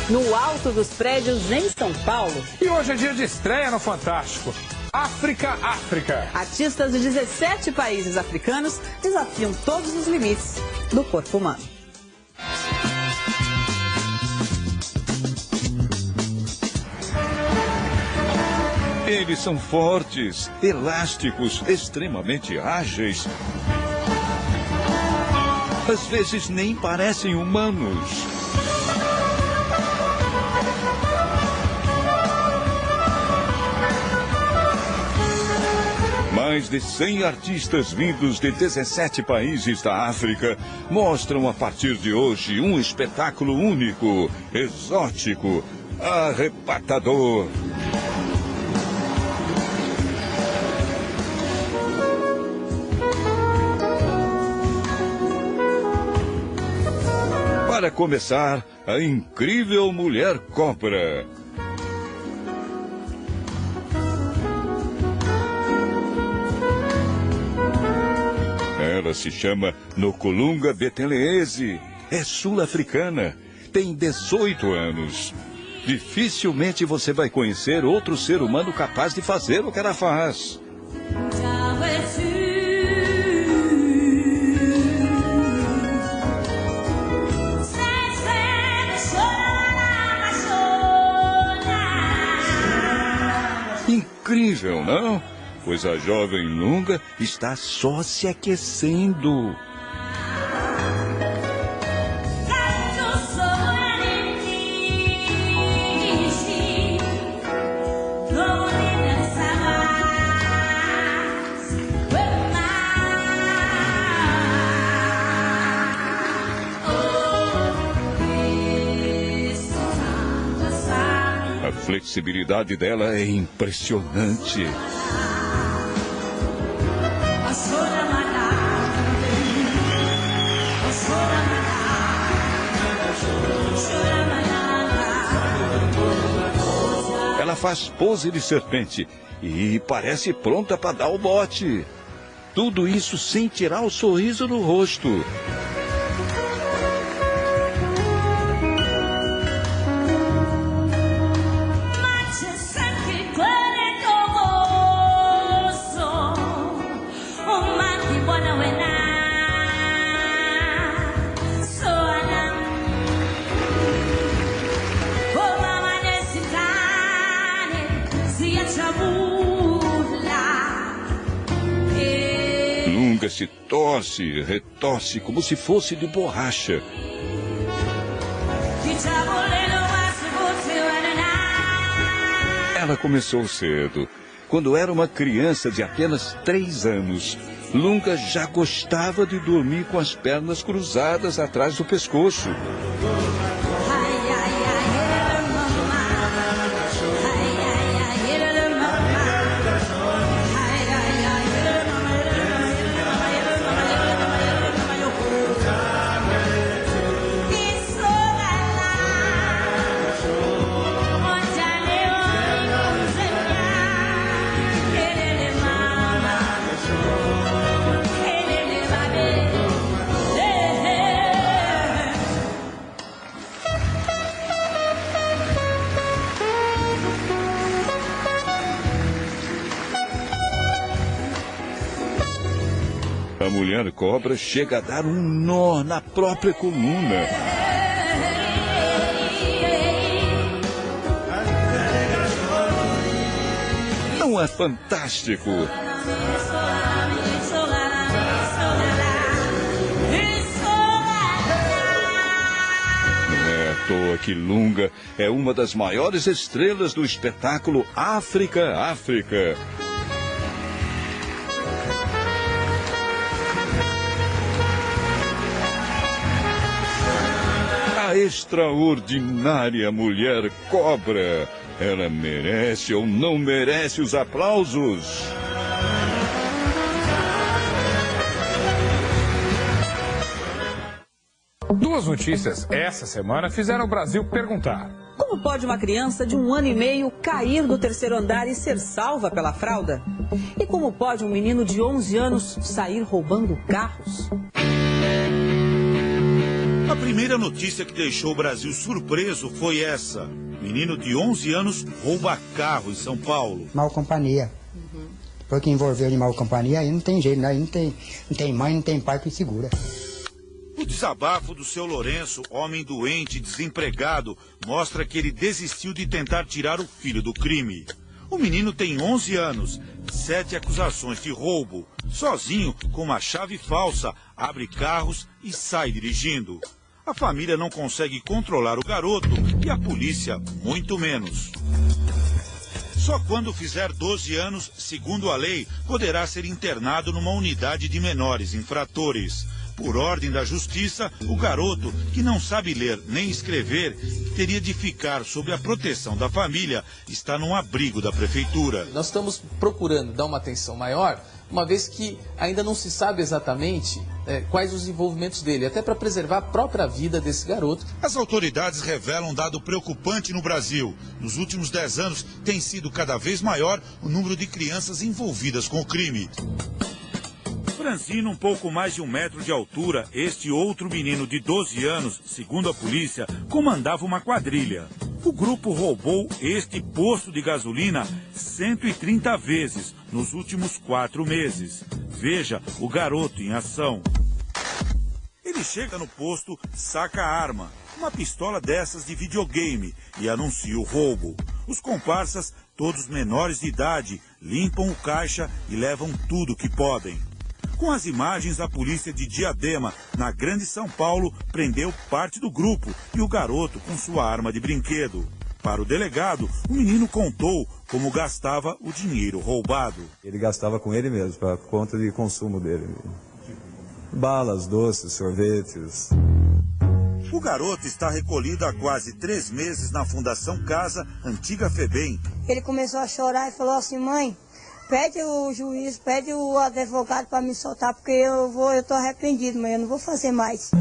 no alto dos prédios em São Paulo. E hoje é dia de estreia no Fantástico. África, África. Artistas de 17 países africanos desafiam todos os limites do corpo humano. Eles são fortes, elásticos, extremamente ágeis. Às vezes nem parecem humanos. Mais de 100 artistas vindos de 17 países da África mostram a partir de hoje um espetáculo único, exótico, arrebatador. Para começar, a incrível mulher cobra. Ela se chama Nokulunga Beteleeze. É sul-africana. Tem 18 anos. Dificilmente você vai conhecer outro ser humano capaz de fazer o que ela faz. Incrível, não? Pois a jovem Lunga está só se aquecendo. A flexibilidade dela é impressionante. Ela faz pose de serpente e parece pronta para dar o bote. Tudo isso sem tirar o sorriso do rosto. Lunga se torce, retorce como se fosse de borracha. Ela começou cedo. Quando era uma criança de apenas 3 anos, Lunga já gostava de dormir com as pernas cruzadas atrás do pescoço. A mulher cobra chega a dar um nó na própria coluna. Não é fantástico? Não é à toa que Lunga é uma das maiores estrelas do espetáculo África, África. A extraordinária mulher cobra. Ela merece ou não merece os aplausos? Duas notícias essa semana fizeram o Brasil perguntar. Como pode uma criança de 1 ano e meio cair do 3º andar e ser salva pela fralda? E como pode um menino de 11 anos sair roubando carros? A A primeira notícia que deixou o Brasil surpreso foi essa. Menino de 11 anos rouba carro em São Paulo. Mal companhia. Porque envolveu de mal companhia, aí não tem jeito, né? Aí não tem mãe, não tem pai que segura. O desabafo do seu Lourenço, homem doente, desempregado, mostra que ele desistiu de tentar tirar o filho do crime. O menino tem 11 anos, 7 acusações de roubo. Sozinho, com uma chave falsa, abre carros e sai dirigindo. A família não consegue controlar o garoto e a polícia muito menos. Só quando fizer 12 anos, segundo a lei, poderá ser internado numa unidade de menores infratores. Por ordem da justiça, o garoto, que não sabe ler nem escrever, teria de ficar sob a proteção da família, está num abrigo da prefeitura. Nós estamos procurando dar uma atenção maior, uma vez que ainda não se sabe exatamente quais os envolvimentos dele, até para preservar a própria vida desse garoto. As autoridades revelam um dado preocupante no Brasil. Nos últimos 10 anos, tem sido cada vez maior o número de crianças envolvidas com o crime. Franzino, um pouco mais de 1 metro de altura, este outro menino de 12 anos, segundo a polícia, comandava uma quadrilha. O grupo roubou este posto de gasolina 130 vezes nos últimos 4 meses. Veja o garoto em ação. Ele chega no posto, saca a arma, uma pistola dessas de videogame, e anuncia o roubo. Os comparsas, todos menores de idade, limpam o caixa e levam tudo que podem. Com as imagens, a polícia de Diadema, na Grande São Paulo, prendeu parte do grupo e o garoto com sua arma de brinquedo. Para o delegado, o menino contou como gastava o dinheiro roubado. Ele gastava com ele mesmo, para conta de consumo dele. Balas, doces, sorvetes. O garoto está recolhido há quase 3 meses na Fundação Casa, antiga FEBEM. Ele começou a chorar e falou assim: mãe, pede o juiz, pede o advogado para me soltar, porque eu tô arrependido, mas eu não vou fazer mais.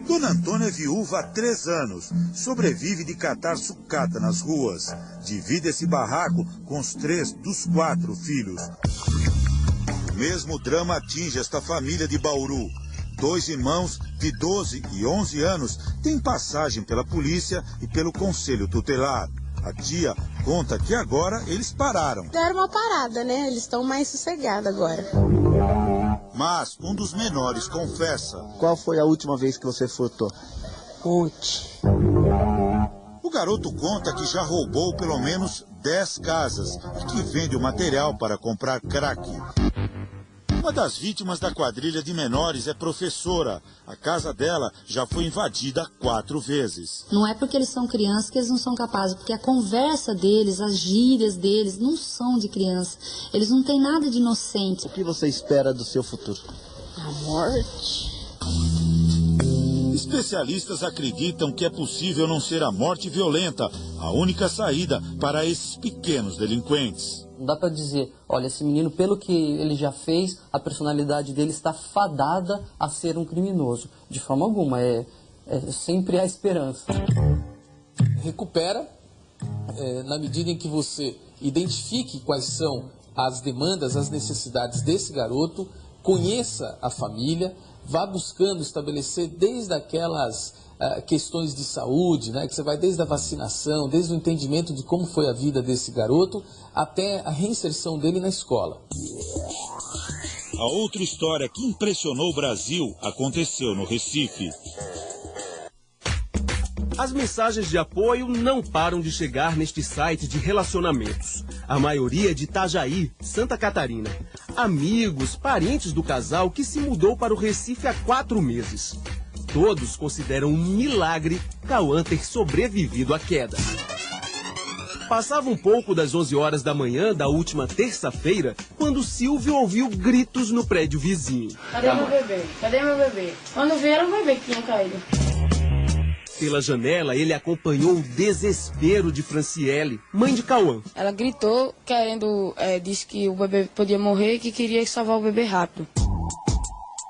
Dona Antônia é viúva há 3 anos. Sobrevive de catar sucata nas ruas. Divide esse barraco com os 3 dos 4 filhos. O mesmo drama atinge esta família de Bauru. 2 irmãos de 12 e 11 anos têm passagem pela polícia e pelo conselho tutelar. A tia conta que agora eles pararam. Deram uma parada, né? Eles estão mais sossegados agora. Mas um dos menores confessa. Qual foi a última vez que você furtou? Ontem. O garoto conta que já roubou pelo menos 10 casas e que vende o material para comprar crack. Uma das vítimas da quadrilha de menores é professora. A casa dela já foi invadida 4 vezes. Não é porque eles são crianças que eles não são capazes, porque a conversa deles, as gírias deles não são de criança. Eles não têm nada de inocente. O que você espera do seu futuro? A morte. Especialistas acreditam que é possível não ser a morte violenta a única saída para esses pequenos delinquentes. Não dá para dizer, olha, esse menino, pelo que ele já fez, a personalidade dele está fadada a ser um criminoso. De forma alguma, sempre a esperança. Recupera, na medida em que você identifique quais são as demandas, as necessidades desse garoto, conheça a família, vá buscando estabelecer desde aquelas questões de saúde, né, que você vai desde a vacinação, desde o entendimento de como foi a vida desse garoto, até a reinserção dele na escola. A outra história que impressionou o Brasil aconteceu no Recife. As mensagens de apoio não param de chegar neste site de relacionamentos. A maioria de Itajaí, Santa Catarina. Amigos, parentes do casal que se mudou para o Recife há 4 meses. Todos consideram um milagre Cauã ter sobrevivido à queda. Passava um pouco das 11 horas da manhã da última terça-feira, quando Silvio ouviu gritos no prédio vizinho. Cadê meu bebê? Cadê meu bebê? Quando vi, era o bebê que tinha caído. Pela janela, ele acompanhou o desespero de Franciele, mãe de Cauã. Ela gritou, disse que o bebê podia morrer e que queria salvar o bebê rápido.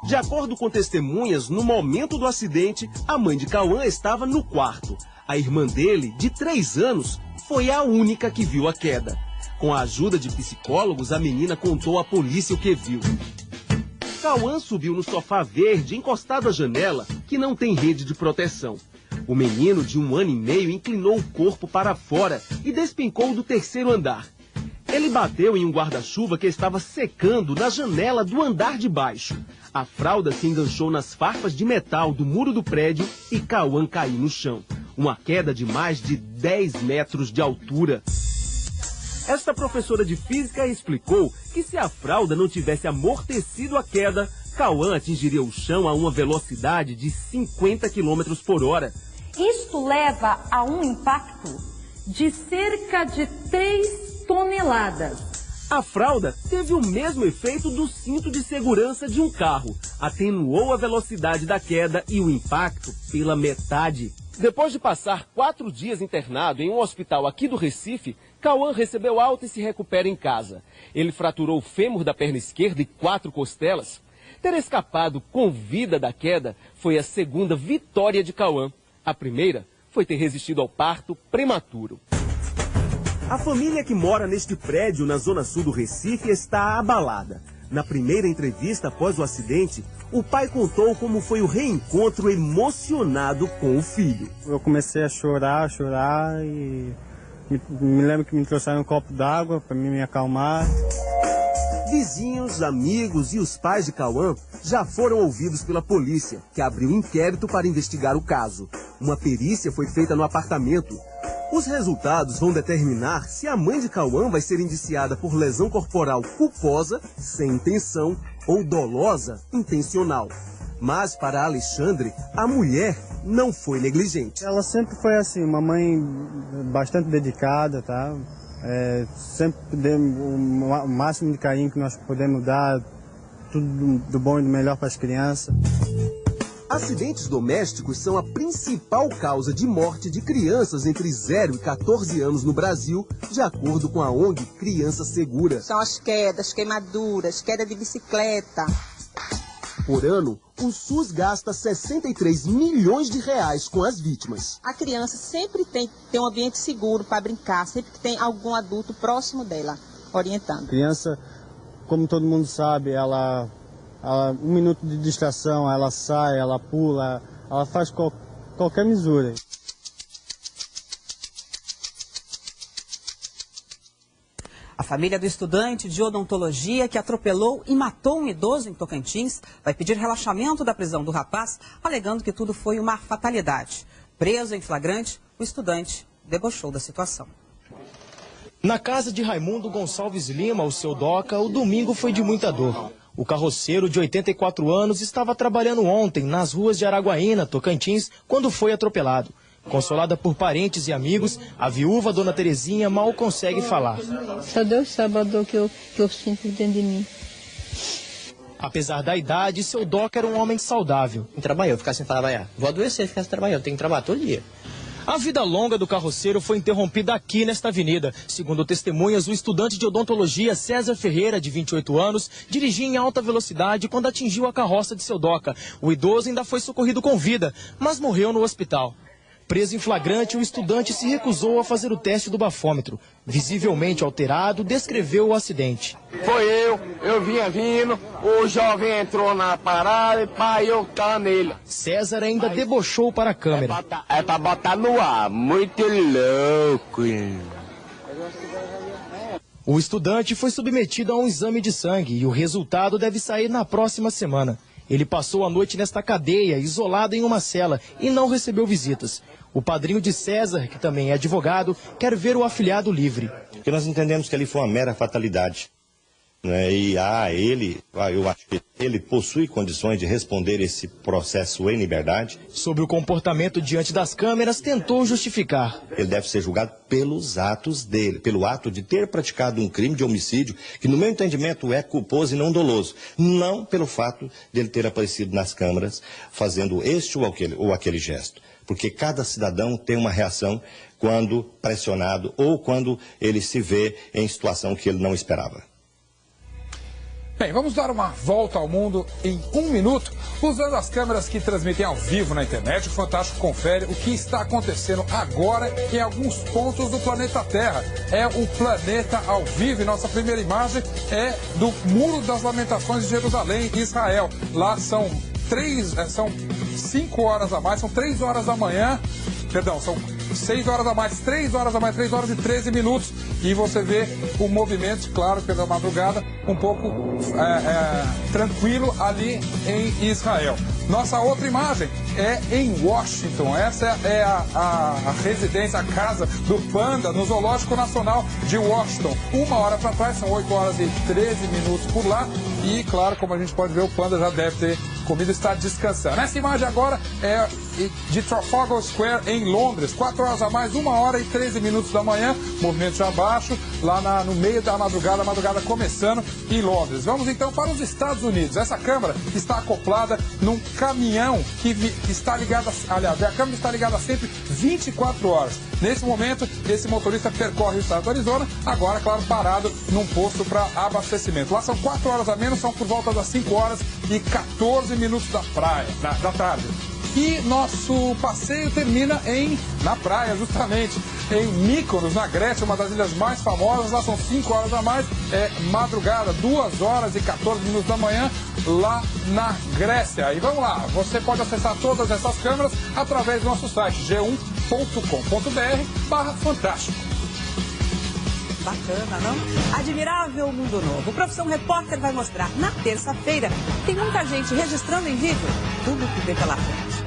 De acordo com testemunhas, no momento do acidente, a mãe de Cauã estava no quarto. A irmã dele, de 3 anos, foi a única que viu a queda. Com a ajuda de psicólogos, a menina contou à polícia o que viu. Cauã subiu no sofá verde, encostado à janela, que não tem rede de proteção. O menino de 1 ano e meio inclinou o corpo para fora e despencou do 3º andar. Ele bateu em um guarda-chuva que estava secando na janela do andar de baixo. A fralda se enganchou nas farpas de metal do muro do prédio e Cauã caiu no chão. Uma queda de mais de 10 metros de altura. Esta professora de física explicou que se a fralda não tivesse amortecido a queda, Cauã atingiria o chão a uma velocidade de 50 km por hora. Isto leva a um impacto de cerca de 3 toneladas. A fralda teve o mesmo efeito do cinto de segurança de um carro. Atenuou a velocidade da queda e o impacto pela metade. Depois de passar 4 dias internado em um hospital aqui do Recife, Cauã recebeu alta e se recupera em casa. Ele fraturou o fêmur da perna esquerda e 4 costelas. Ter escapado com vida da queda foi a segunda vitória de Cauã. A primeira foi ter resistido ao parto prematuro. A família que mora neste prédio na zona sul do Recife está abalada. Na primeira entrevista após o acidente, o pai contou como foi o reencontro emocionado com o filho. Eu comecei a chorar e me lembro que me trouxeram um copo d'água para me acalmar. Vizinhos, amigos e os pais de Cauã já foram ouvidos pela polícia, que abriu inquérito para investigar o caso. Uma perícia foi feita no apartamento. Os resultados vão determinar se a mãe de Cauã vai ser indiciada por lesão corporal culposa, sem intenção, ou dolosa, intencional. Mas para Alexandre, a mulher não foi negligente. Ela sempre foi assim, uma mãe bastante dedicada, tá? Sempre demos o máximo de carinho que nós podemos dar, tudo do bom e do melhor para as crianças. Acidentes domésticos são a principal causa de morte de crianças entre 0 e 14 anos no Brasil, de acordo com a ONG Criança Segura. São as quedas, queimaduras, queda de bicicleta. Por ano, o SUS gasta 63 milhões de reais com as vítimas. A criança sempre tem que ter um ambiente seguro para brincar, sempre que tem algum adulto próximo dela, orientando. Criança, como todo mundo sabe, ela 1 minuto de distração, ela sai, ela pula, ela faz qualquer misura. A família do estudante de odontologia que atropelou e matou um idoso em Tocantins vai pedir relaxamento da prisão do rapaz, alegando que tudo foi uma fatalidade. Preso em flagrante, o estudante debochou da situação. Na casa de Raimundo Gonçalves Lima, o seu Doca, o domingo foi de muita dor. O carroceiro de 84 anos estava trabalhando ontem nas ruas de Araguaína, Tocantins, quando foi atropelado. Consolada por parentes e amigos, a viúva Dona Terezinha mal consegue falar. Só Deus sabe a dor que eu sinto dentro de mim. Apesar da idade, seu Doca era um homem saudável. Trabalhou, ficar sem trabalhar. Vou adoecer, ficar sem trabalhar. Tenho que trabalhar todo dia. A vida longa do carroceiro foi interrompida aqui nesta avenida. Segundo testemunhas, o estudante de odontologia César Ferreira, de 28 anos, dirigia em alta velocidade quando atingiu a carroça de seu Doca. O idoso ainda foi socorrido com vida, mas morreu no hospital. Preso em flagrante, o estudante se recusou a fazer o teste do bafômetro. Visivelmente alterado, descreveu o acidente. Foi eu vinha vindo, o jovem entrou na parada e pai, eu tava nele. César ainda debochou para a câmera. É pra botar no ar, muito louco. O estudante foi submetido a um exame de sangue e o resultado deve sair na próxima semana. Ele passou a noite nesta cadeia, isolado em uma cela, e não recebeu visitas. O padrinho de César, que também é advogado, quer ver o afilhado livre. Porque nós entendemos que ali foi uma mera fatalidade. Né? E eu acho que ele possui condições de responder esse processo em liberdade. Sobre o comportamento diante das câmeras, tentou justificar. Ele deve ser julgado pelos atos dele, pelo ato de ter praticado um crime de homicídio, que no meu entendimento é culposo e não doloso. Não pelo fato de ele ter aparecido nas câmeras fazendo este ou aquele gesto. Porque cada cidadão tem uma reação quando pressionado ou quando ele se vê em situação que ele não esperava. Bem, vamos dar uma volta ao mundo em 1 minuto, usando as câmeras que transmitem ao vivo na internet. O Fantástico confere o que está acontecendo agora em alguns pontos do planeta Terra. É o Planeta ao Vivo e nossa primeira imagem é do Muro das Lamentações de Jerusalém, Israel. Lá são são 5 horas a mais, são 3 horas da manhã, perdão, são 6 horas a mais, 3 horas a mais, 3 horas e 13 minutos. E você vê o movimento, claro, pela madrugada, um pouco tranquilo ali em Israel. Nossa outra imagem é em Washington. Essa é a residência, a casa do panda no Zoológico Nacional de Washington. 1 hora para trás, são 8 horas e 13 minutos por lá. E, claro, como a gente pode ver, o panda já deve ter comido e está descansando. Essa imagem agora é de Trafalgar Square, em Londres. 4 horas a mais, 1 hora e 13 minutos da manhã. Movimento já baixo, lá no meio da madrugada, a madrugada começando em Londres. Vamos então para os Estados Unidos. Essa câmera está acoplada num caminhão que está ligado, aliás, a câmera está ligada sempre 24 horas. Nesse momento, esse motorista percorre o estado do Arizona, agora, claro, parado num posto para abastecimento. Lá são 4 horas a menos, são por volta das 5 horas e 14 minutos da tarde. E nosso passeio termina na praia, justamente, em Mykonos, na Grécia, uma das ilhas mais famosas. Lá são 5 horas a mais, madrugada, 2 horas e 14 minutos da manhã, lá na Grécia. E vamos lá, você pode acessar todas essas câmeras através do nosso site, g1.com.br/fantástico. Bacana, não? Admirável Mundo Novo. O Profissão Repórter vai mostrar na terça-feira. Tem muita gente registrando em vídeo tudo que vê pela frente.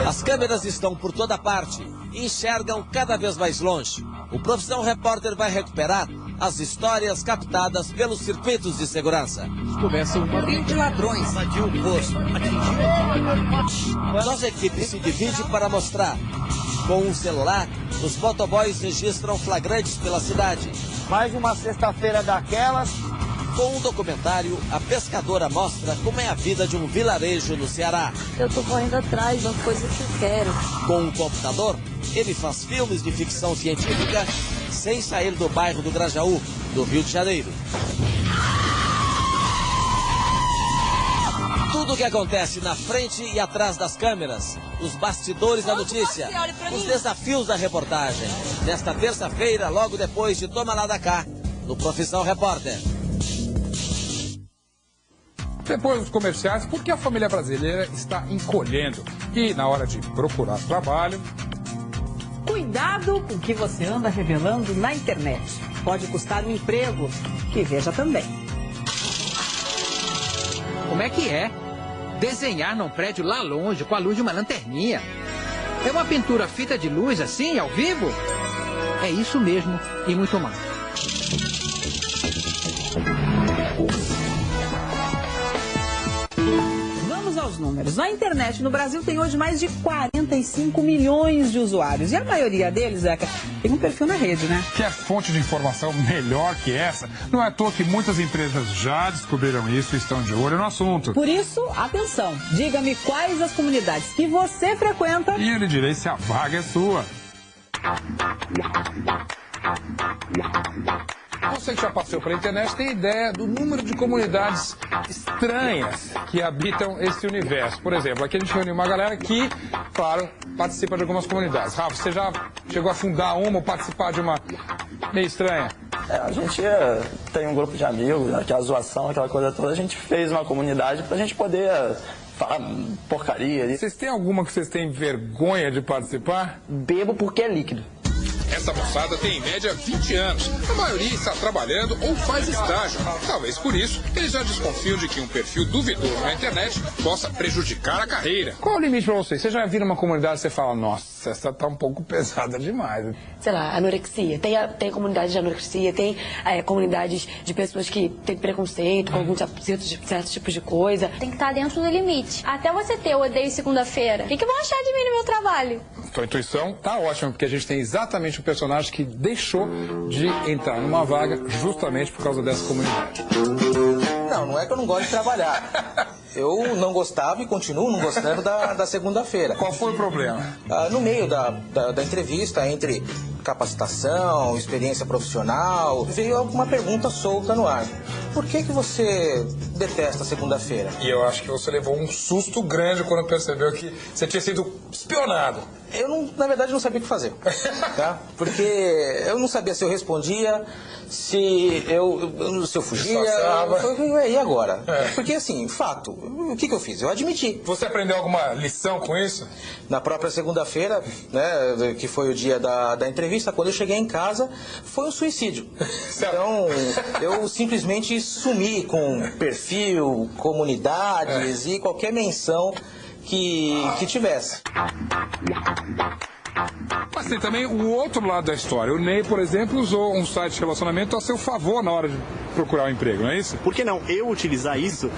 As câmeras estão por toda parte e enxergam cada vez mais longe. O Profissão Repórter vai recuperar as histórias captadas pelos circuitos de segurança. Começa uma rede de ladrões. Invadiu o posto. Nossa equipe se divide para mostrar. Com um celular, os motoboys registram flagrantes pela cidade. Mais uma sexta-feira daquelas. Com um documentário, a pescadora mostra como é a vida de um vilarejo no Ceará. Eu tô correndo atrás das coisas que eu quero. Com um computador, ele faz filmes de ficção científica sem sair do bairro do Grajaú, do Rio de Janeiro. Tudo o que acontece na frente e atrás das câmeras, os bastidores da notícia, os desafios da reportagem. Nesta terça-feira, logo depois de Toma Lá da Cá, no Profissão Repórter. Depois dos comerciais, porque a família brasileira está encolhendo e na hora de procurar trabalho... Cuidado com o que você anda revelando na internet. Pode custar um emprego. E veja também. Como é que é? Desenhar num prédio lá longe com a luz de uma lanterninha. É uma pintura fita de luz assim, ao vivo? É isso mesmo e muito mais. Vamos aos números. A internet no Brasil tem hoje mais de 45 milhões de usuários. E a maioria deles, Zeca, tem um perfil na rede, né? Quer fonte de informação melhor que essa? Não é à toa que muitas empresas já descobriram isso e estão de olho no assunto. Por isso, atenção. Diga-me quais as comunidades que você frequenta. E eu lhe direi se a vaga é sua. Você que já passou pela internet tem ideia do número de comunidades estranhas que habitam esse universo. Por exemplo, aqui a gente reuniu uma galera que, claro, participa de algumas comunidades. Rafa, você já chegou a fundar uma ou participar de uma meio estranha? A gente tem um grupo de amigos, aquela zoação, aquela coisa toda. A gente fez uma comunidade pra gente poder falar porcaria. Vocês têm alguma que vocês têm vergonha de participar? Bebo porque é líquido. Essa moçada tem em média 20 anos. A maioria está trabalhando ou faz estágio. Talvez por isso eles já desconfiam de que um perfil duvidoso na internet possa prejudicar a carreira. Qual é o limite para vocês? Você já vira uma comunidade e você fala, nossa, essa tá um pouco pesada demais. Sei lá, anorexia. Tem comunidade de anorexia, tem comunidades de pessoas que têm preconceito com alguns certos tipos de coisa. Tem que estar dentro do limite. Até você ter o odeio segunda-feira. O que vão achar de mim no meu trabalho? Sua intuição tá ótima, porque a gente tem exatamente o personagem que deixou de entrar numa vaga justamente por causa dessa comunidade. Não é que eu não gosto de trabalhar. Eu não gostava e continuo não gostando da segunda-feira. Qual foi o problema? No meio da entrevista, entre capacitação, experiência profissional, veio alguma pergunta solta no ar. por que você detesta segunda-feira? E eu acho que você levou um susto grande quando percebeu que você tinha sido espionado. Eu, na verdade, não sabia o que fazer, tá? Porque eu não sabia se eu respondia, se eu fugia, e agora? Porque, assim, fato, o que eu fiz? Eu admiti. Você aprendeu alguma lição com isso? Na própria segunda-feira, né, que foi o dia da entrevista, quando eu cheguei em casa, foi um suicídio. Então, eu simplesmente sumi com perfil, comunidades e qualquer menção que tivesse. Mas tem também o outro lado da história. O Ney, por exemplo, usou um site de relacionamento a seu favor na hora de procurar um emprego, não é isso? Por que não eu utilizar isso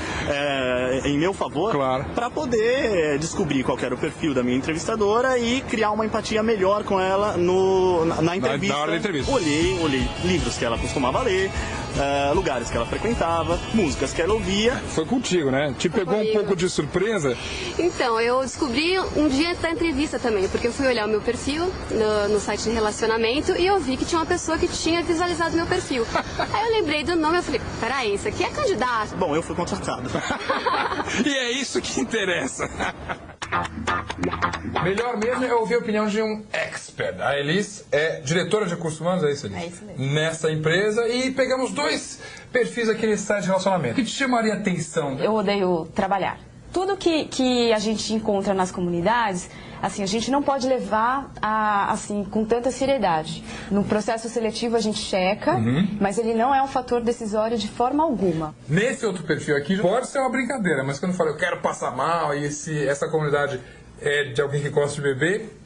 em meu favor, claro, para poder descobrir qual era o perfil da minha entrevistadora e criar uma empatia melhor com ela na entrevista. Na hora da entrevista. Olhei livros que ela costumava ler, lugares que ela frequentava, músicas que ela ouvia. Foi contigo, né? Te pegou um pouco de surpresa? Então, eu descobri um dia da entrevista também, porque eu fui olhar o meu perfil no site de relacionamento e eu vi que tinha uma pessoa que tinha visualizado meu perfil. Aí eu lembrei do nome e falei, peraí, isso aqui é candidato. Bom, eu fui contratado. E é isso que interessa. Melhor mesmo é ouvir a opinião de um expert. A Elis é diretora de recursos humanos, é isso, Elis? É isso mesmo. Nessa empresa, e pegamos 2 perfis aqui nesse site de relacionamento. O que te chamaria a atenção? Eu odeio trabalhar. Tudo que a gente encontra nas comunidades, assim, a gente não pode levar assim, com tanta seriedade. No processo seletivo a gente checa, mas ele não é um fator decisório de forma alguma. Nesse outro perfil aqui pode ser uma brincadeira, mas quando eu falo eu quero passar mal e essa comunidade é de alguém que gosta de beber,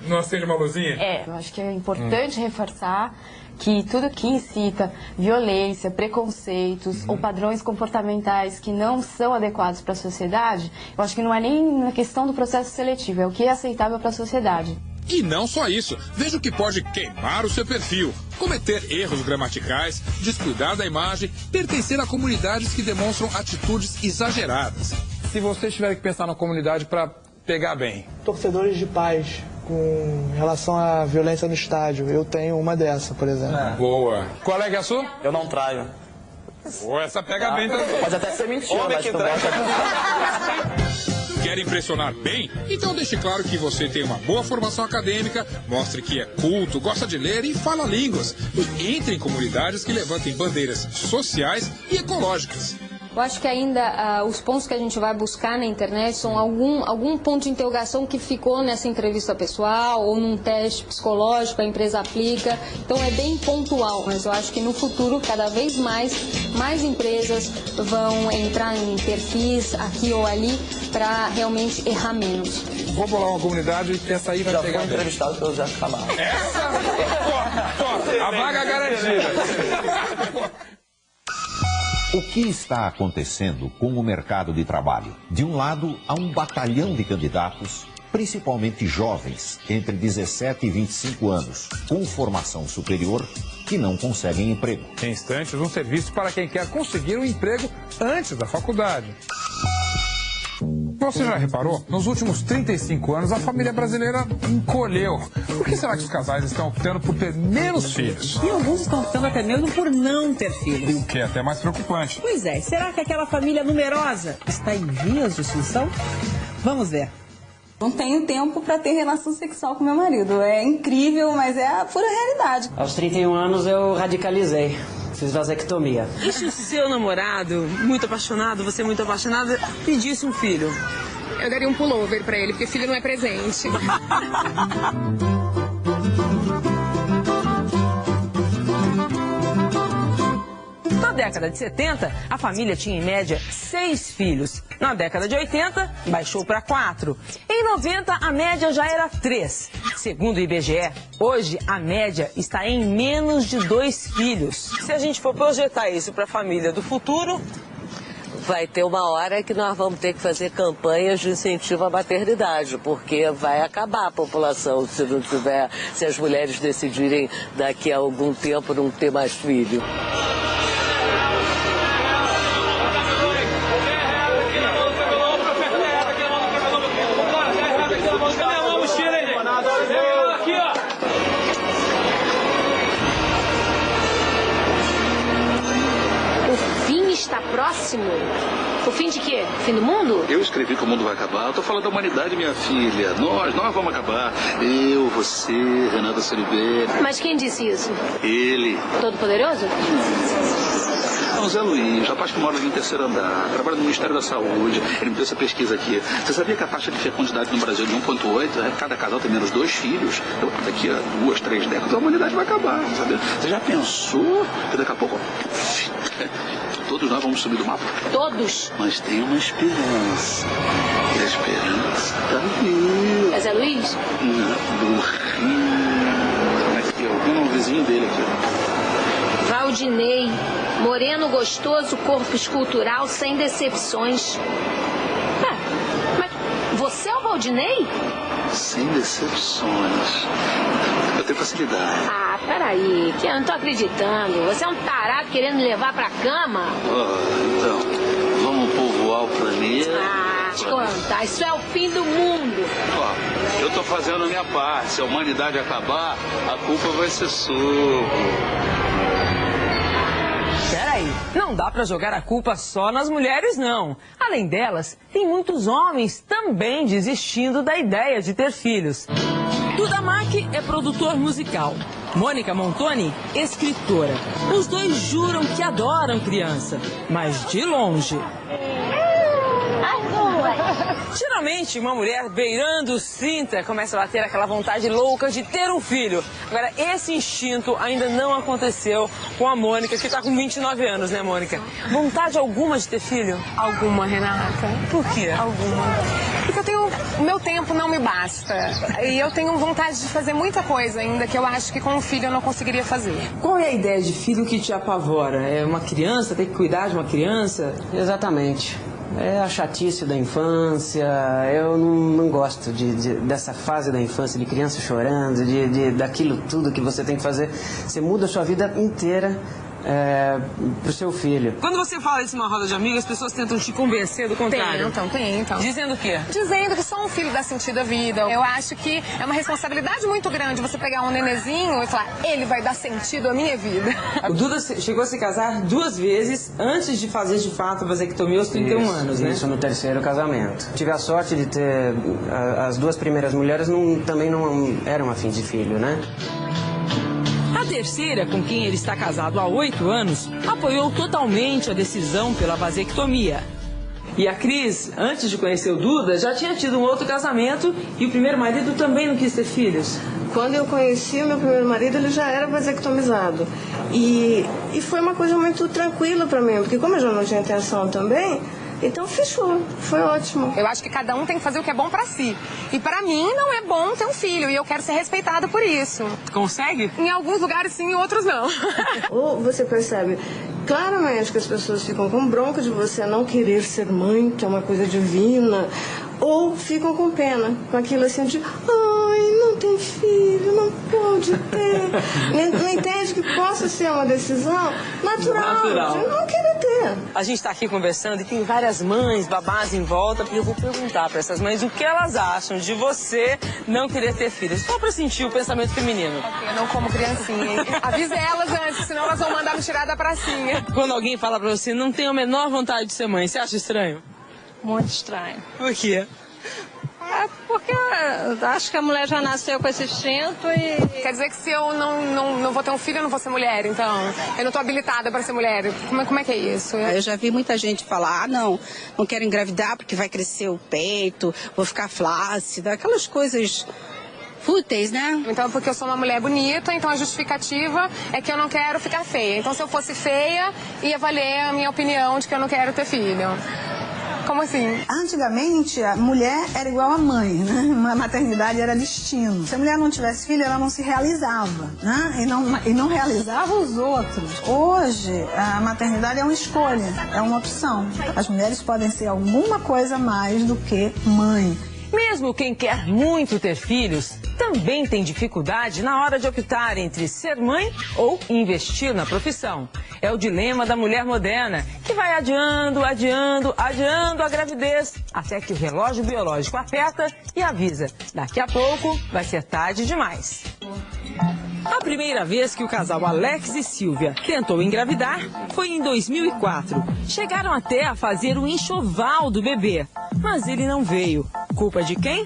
não acende uma luzinha? Eu acho que é importante reforçar que tudo que incita violência, preconceitos ou padrões comportamentais que não são adequados para a sociedade, eu acho que não é nem na questão do processo seletivo, é o que é aceitável para a sociedade. E não só isso, veja o que pode queimar o seu perfil. Cometer erros gramaticais, descuidar da imagem, pertencer a comunidades que demonstram atitudes exageradas. Se vocês tiverem que pensar na comunidade para pegar bem. Torcedores de paz com relação à violência no estádio. Eu tenho uma dessa, por exemplo. Boa. Qual é que é a sua? Eu não traio. Boa, essa pega bem também. Pode até ser mentira, mas tu gosta. Quer impressionar bem? Então deixe claro que você tem uma boa formação acadêmica, mostre que é culto, gosta de ler e fala línguas. E entre em comunidades que levantem bandeiras sociais e ecológicas. Eu acho que ainda os pontos que a gente vai buscar na internet são algum ponto de interrogação que ficou nessa entrevista pessoal ou num teste psicológico, a empresa aplica. Então é bem pontual, mas eu acho que no futuro, cada vez mais empresas vão entrar em perfis aqui ou ali para realmente errar menos. Vou bolar uma comunidade e essa aí vai pegar. Já foi entrevistado pelo Zé Camargo. Essa? A vaga garantida. O que está acontecendo com o mercado de trabalho? De um lado, há um batalhão de candidatos, principalmente jovens, entre 17 e 25 anos, com formação superior, que não conseguem emprego. Em instantes, um serviço para quem quer conseguir um emprego antes da faculdade. Você já reparou? Nos últimos 35 anos, a família brasileira encolheu. Por que será que os casais estão optando por ter menos filhos? E alguns estão optando até mesmo por não ter filhos. E o que é até mais preocupante. Pois é, será que aquela família numerosa está em vias de extinção? Vamos ver. Não tenho tempo para ter relação sexual com meu marido. É incrível, mas é a pura realidade. Aos 31 anos eu radicalizei. Fiz vasectomia. E se o seu namorado, muito apaixonado, você muito apaixonada, pedisse um filho? Eu daria um pullover pra ele, porque filho não é presente. Na década de 70, a família tinha em média 6 filhos. Na década de 80, baixou para 4. Em 90, a média já era 3. Segundo o IBGE, hoje a média está em menos de 2 filhos. Se a gente for projetar isso para a família do futuro, vai ter uma hora que nós vamos ter que fazer campanhas de incentivo à maternidade, porque vai acabar a população se não tiver, se as mulheres decidirem daqui a algum tempo não ter mais filho. péssimo. O fim de quê? O fim do mundo? Eu escrevi que o mundo vai acabar. Eu tô falando da humanidade, minha filha. Nós vamos acabar. Eu, você, Renata Ceribelli. Mas quem disse isso? Ele. Todo-Poderoso? Não, Zé Luiz, rapaz que mora no terceiro andar, trabalha no Ministério da Saúde. Ele me deu essa pesquisa aqui. Você sabia que a taxa de fecundidade no Brasil é de 1,8? Cada casal tem menos 2 filhos. Então, daqui a 2, 3 décadas a humanidade vai acabar, sabe? Você já pensou que daqui a pouco todos nós vamos sumir do mapa? Todos? Mas tem uma esperança. E a esperança tá ali. É Zé Luiz? Não, do Rio. Aqui, ó. Tem um vizinho dele aqui. Valdinei. Moreno gostoso, corpo escultural, sem decepções. Mas você é o Valdinei? Sem decepções. Eu tenho facilidade. Ah, peraí, que eu não tô acreditando. Você é um tarado querendo me levar pra cama? Então, vamos povoar o planeta. Ah, te contar, isso é o fim do mundo. Ó, eu tô fazendo a minha parte. Se a humanidade acabar, a culpa vai ser sua. Peraí, não dá pra jogar a culpa só nas mulheres, não. Além delas, tem muitos homens também desistindo da ideia de ter filhos. Duda Mack é produtor musical. Mônica Montoni, escritora. Os dois juram que adoram criança, mas de longe. Geralmente, uma mulher beirando os 30 começa a bater aquela vontade louca de ter um filho. Agora, esse instinto ainda não aconteceu com a Mônica, que está com 29 anos, né, Mônica? Vontade alguma de ter filho? Alguma, Renata. Por quê? Alguma. Porque o meu tempo não me basta. E eu tenho vontade de fazer muita coisa ainda que eu acho que com um filho eu não conseguiria fazer. Qual é a ideia de filho que te apavora? É uma criança? Ter que cuidar de uma criança? Exatamente. É a chatice da infância, eu não gosto dessa fase da infância, de criança chorando, daquilo tudo que você tem que fazer. Você muda a sua vida inteira pro seu filho. Quando você fala isso numa roda de amigos, as pessoas tentam te convencer do contrário. Tentam. Dizendo o quê? Dizendo que só um filho dá sentido à vida. Eu acho que é uma responsabilidade muito grande você pegar um nenenzinho e falar, ele vai dar sentido à minha vida. O Duda chegou a se casar 2 vezes antes de fazer de fato a vasectomia aos 31 anos, né? Isso, no 3º casamento. Tive a sorte de ter... As 2 primeiras mulheres também não eram afins de filho, né? A terceira, com quem ele está casado há 8 anos, apoiou totalmente a decisão pela vasectomia. E a Cris, antes de conhecer o Duda, já tinha tido um outro casamento e o primeiro marido também não quis ter filhos. Quando eu conheci o meu primeiro marido, ele já era vasectomizado. E foi uma coisa muito tranquila para mim, porque como eu já não tinha intenção também... Então fechou, foi ótimo. Eu acho que cada um tem que fazer o que é bom pra si. E pra mim não é bom ter um filho, e eu quero ser respeitada por isso. Consegue? Em alguns lugares sim, em outros não. Ou você percebe claramente que as pessoas ficam com bronca de você não querer ser mãe, que é uma coisa divina, ou ficam com pena, com aquilo assim de, ai, não tem filho, não pode ter. Não entende que possa ser uma decisão natural. De não querer ter. A gente está aqui conversando e tem várias mães, babás em volta, e eu vou perguntar para essas mães o que elas acham de você não querer ter filhos, só para sentir o pensamento feminino. Eu não como criancinha, hein? Avise elas antes, senão elas vão mandar me tirar da pracinha. Quando alguém fala para você, não tem a menor vontade de ser mãe, você acha estranho? Muito estranho. Por quê? É porque eu acho que a mulher já nasceu com esse instinto e... Quer dizer que se eu não vou ter um filho, eu não vou ser mulher, então... Eu não tô habilitada para ser mulher. Como é que é isso? Eu já vi muita gente falar, não quero engravidar porque vai crescer o peito, vou ficar flácida, aquelas coisas... fúteis, né? Então, porque eu sou uma mulher bonita, então a justificativa é que eu não quero ficar feia. Então, se eu fosse feia, ia valer a minha opinião de que eu não quero ter filho. Como assim? Antigamente, a mulher era igual a mãe, né? A maternidade era destino. Se a mulher não tivesse filho, ela não se realizava, né? E não realizava os outros. Hoje, a maternidade é uma escolha, é uma opção. As mulheres podem ser alguma coisa mais do que mãe. Mesmo quem quer muito ter filhos, também tem dificuldade na hora de optar entre ser mãe ou investir na profissão. É o dilema da mulher moderna, que vai adiando a gravidez, até que o relógio biológico aperta e avisa: daqui a pouco vai ser tarde demais. A primeira vez que o casal Alex e Silvia tentou engravidar foi em 2004. Chegaram até a fazer o enxoval do bebê, mas ele não veio. Culpa de quem?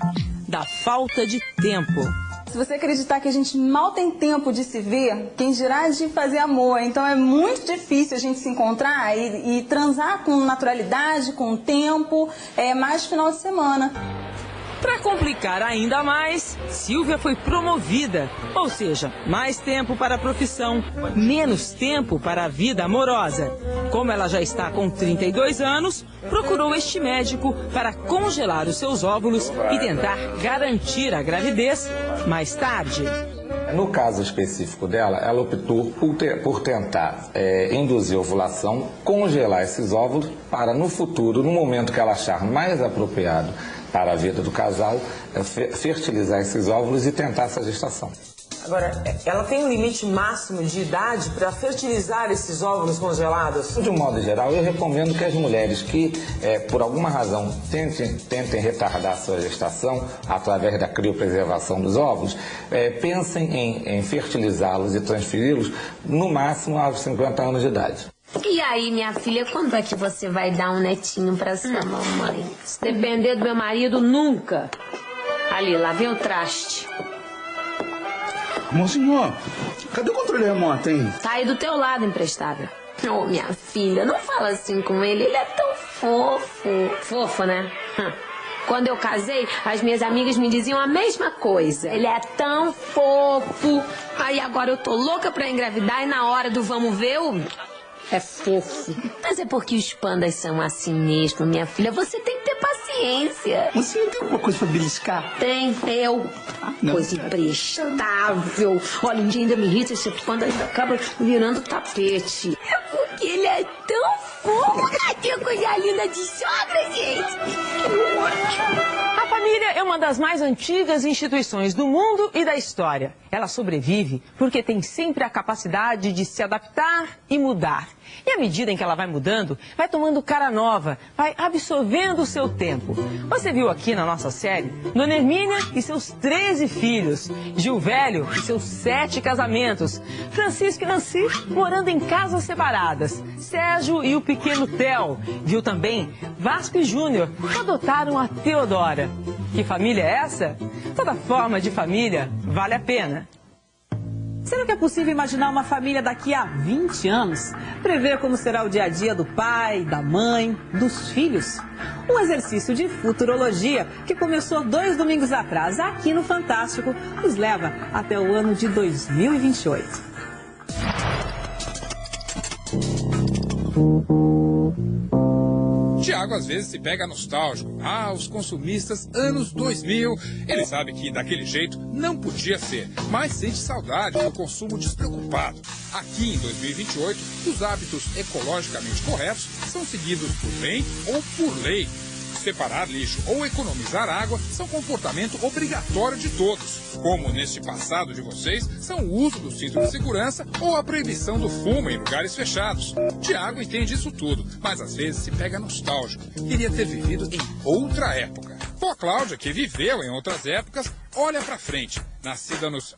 Da falta de tempo. Se você acreditar que a gente mal tem tempo de se ver, quem dirá de fazer amor? Então é muito difícil a gente se encontrar e transar com naturalidade, com tempo, mais final de semana. Para complicar ainda mais, Silvia foi promovida, ou seja, mais tempo para a profissão, menos tempo para a vida amorosa. Como ela já está com 32 anos, procurou este médico para congelar os seus óvulos e tentar garantir a gravidez mais tarde. No caso específico dela, ela optou por tentar induzir a ovulação, congelar esses óvulos para no futuro, no momento que ela achar mais apropriado para a vida do casal, fertilizar esses óvulos e tentar essa gestação. Agora, ela tem um limite máximo de idade para fertilizar esses óvulos congelados? De um modo geral, eu recomendo que as mulheres que, por alguma razão, tentem retardar sua gestação através da criopreservação dos óvulos, pensem em fertilizá-los e transferi-los no máximo aos 50 anos de idade. E aí, minha filha, quando é que você vai dar um netinho pra sua mamãe? Se depender do meu marido, nunca. Ali, lá vem o traste. Monsenhor, cadê o controle remoto, hein? Tá aí do teu lado, imprestável. Oh, minha filha, não fala assim com ele. Ele é tão fofo. Fofo, né? Quando eu casei, as minhas amigas me diziam a mesma coisa. Ele é tão fofo. Aí agora eu tô louca pra engravidar e na hora do vamos ver, é fofo. Mas é porque os pandas são assim mesmo, minha filha. Você tem que ter paciência. Você não tem alguma coisa pra beliscar? Tem, eu. Coisa imprestável. Olha, um dia ainda me irrita, esse panda ainda acaba virando tapete. É porque ele é tão fofo. Que coisa linda de sogra, gente. Que ótimo. A família é uma das mais antigas instituições do mundo e da história. Ela sobrevive porque tem sempre a capacidade de se adaptar e mudar. E à medida em que ela vai mudando, vai tomando cara nova, vai absorvendo o seu tempo. Você viu aqui na nossa série Dona Hermínia e seus 13 filhos, Gil Velho e seus 7 casamentos, Francisco e Nancy morando em casas separadas, Sérgio e o pequeno Theo. Viu também Vasco e Júnior, que adotaram a Teodora. Que família é essa? Toda forma de família vale a pena. Será que é possível imaginar uma família daqui a 20 anos? Prever como será o dia a dia do pai, da mãe, dos filhos? Um exercício de futurologia que começou 2 domingos atrás aqui no Fantástico nos leva até o ano de 2028. Tiago às vezes se pega nostálgico. Os consumistas anos 2000. Ele sabe que daquele jeito não podia ser, mas sente saudade do consumo despreocupado. Aqui em 2028, os hábitos ecologicamente corretos são seguidos por bem ou por lei. Separar lixo ou economizar água são comportamento obrigatório de todos, como neste passado de vocês são o uso do cinto de segurança ou a proibição do fumo em lugares fechados. Tiago entende isso tudo, mas às vezes se pega nostálgico. Queria ter vivido em outra época. Pô, Cláudia, que viveu em outras épocas, olha pra frente. Nascida nos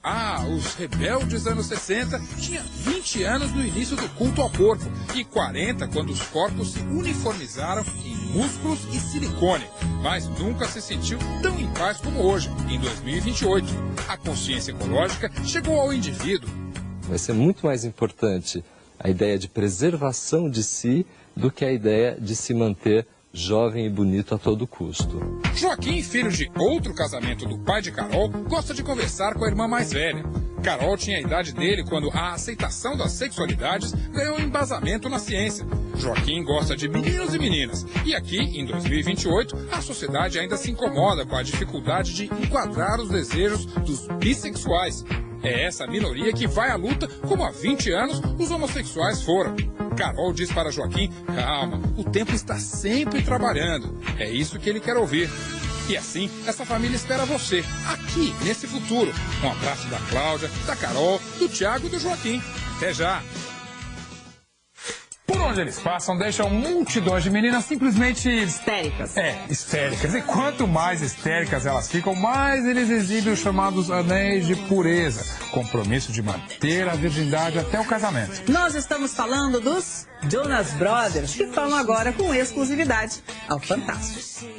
os rebeldes anos 60, tinha 20 anos no início do culto ao corpo e 40 quando os corpos se uniformizaram em músculos e silicone, mas nunca se sentiu tão em paz como hoje, em 2028. A consciência ecológica chegou ao indivíduo. Vai ser muito mais importante a ideia de preservação de si do que a ideia de se manter jovem e bonito a todo custo. Joaquim, filho de outro casamento do pai de Carol, gosta de conversar com a irmã mais velha. Carol tinha a idade dele quando a aceitação das sexualidades ganhou embasamento na ciência. Joaquim gosta de meninos e meninas. E aqui, em 2028, a sociedade ainda se incomoda com a dificuldade de enquadrar os desejos dos bissexuais. É essa minoria que vai à luta como há 20 anos os homossexuais foram. Carol diz para Joaquim, calma, o tempo está sempre trabalhando. É isso que ele quer ouvir. E assim, essa família espera você, aqui, nesse futuro. Um abraço da Cláudia, da Carol, do Tiago e do Joaquim. Até já! Por onde eles passam, deixam multidões de meninas simplesmente histéricas. Histéricas. E quanto mais histéricas elas ficam, mais eles exibem os chamados anéis de pureza. Compromisso de manter a virgindade até o casamento. Nós estamos falando dos Jonas Brothers, que falam agora com exclusividade ao Fantástico.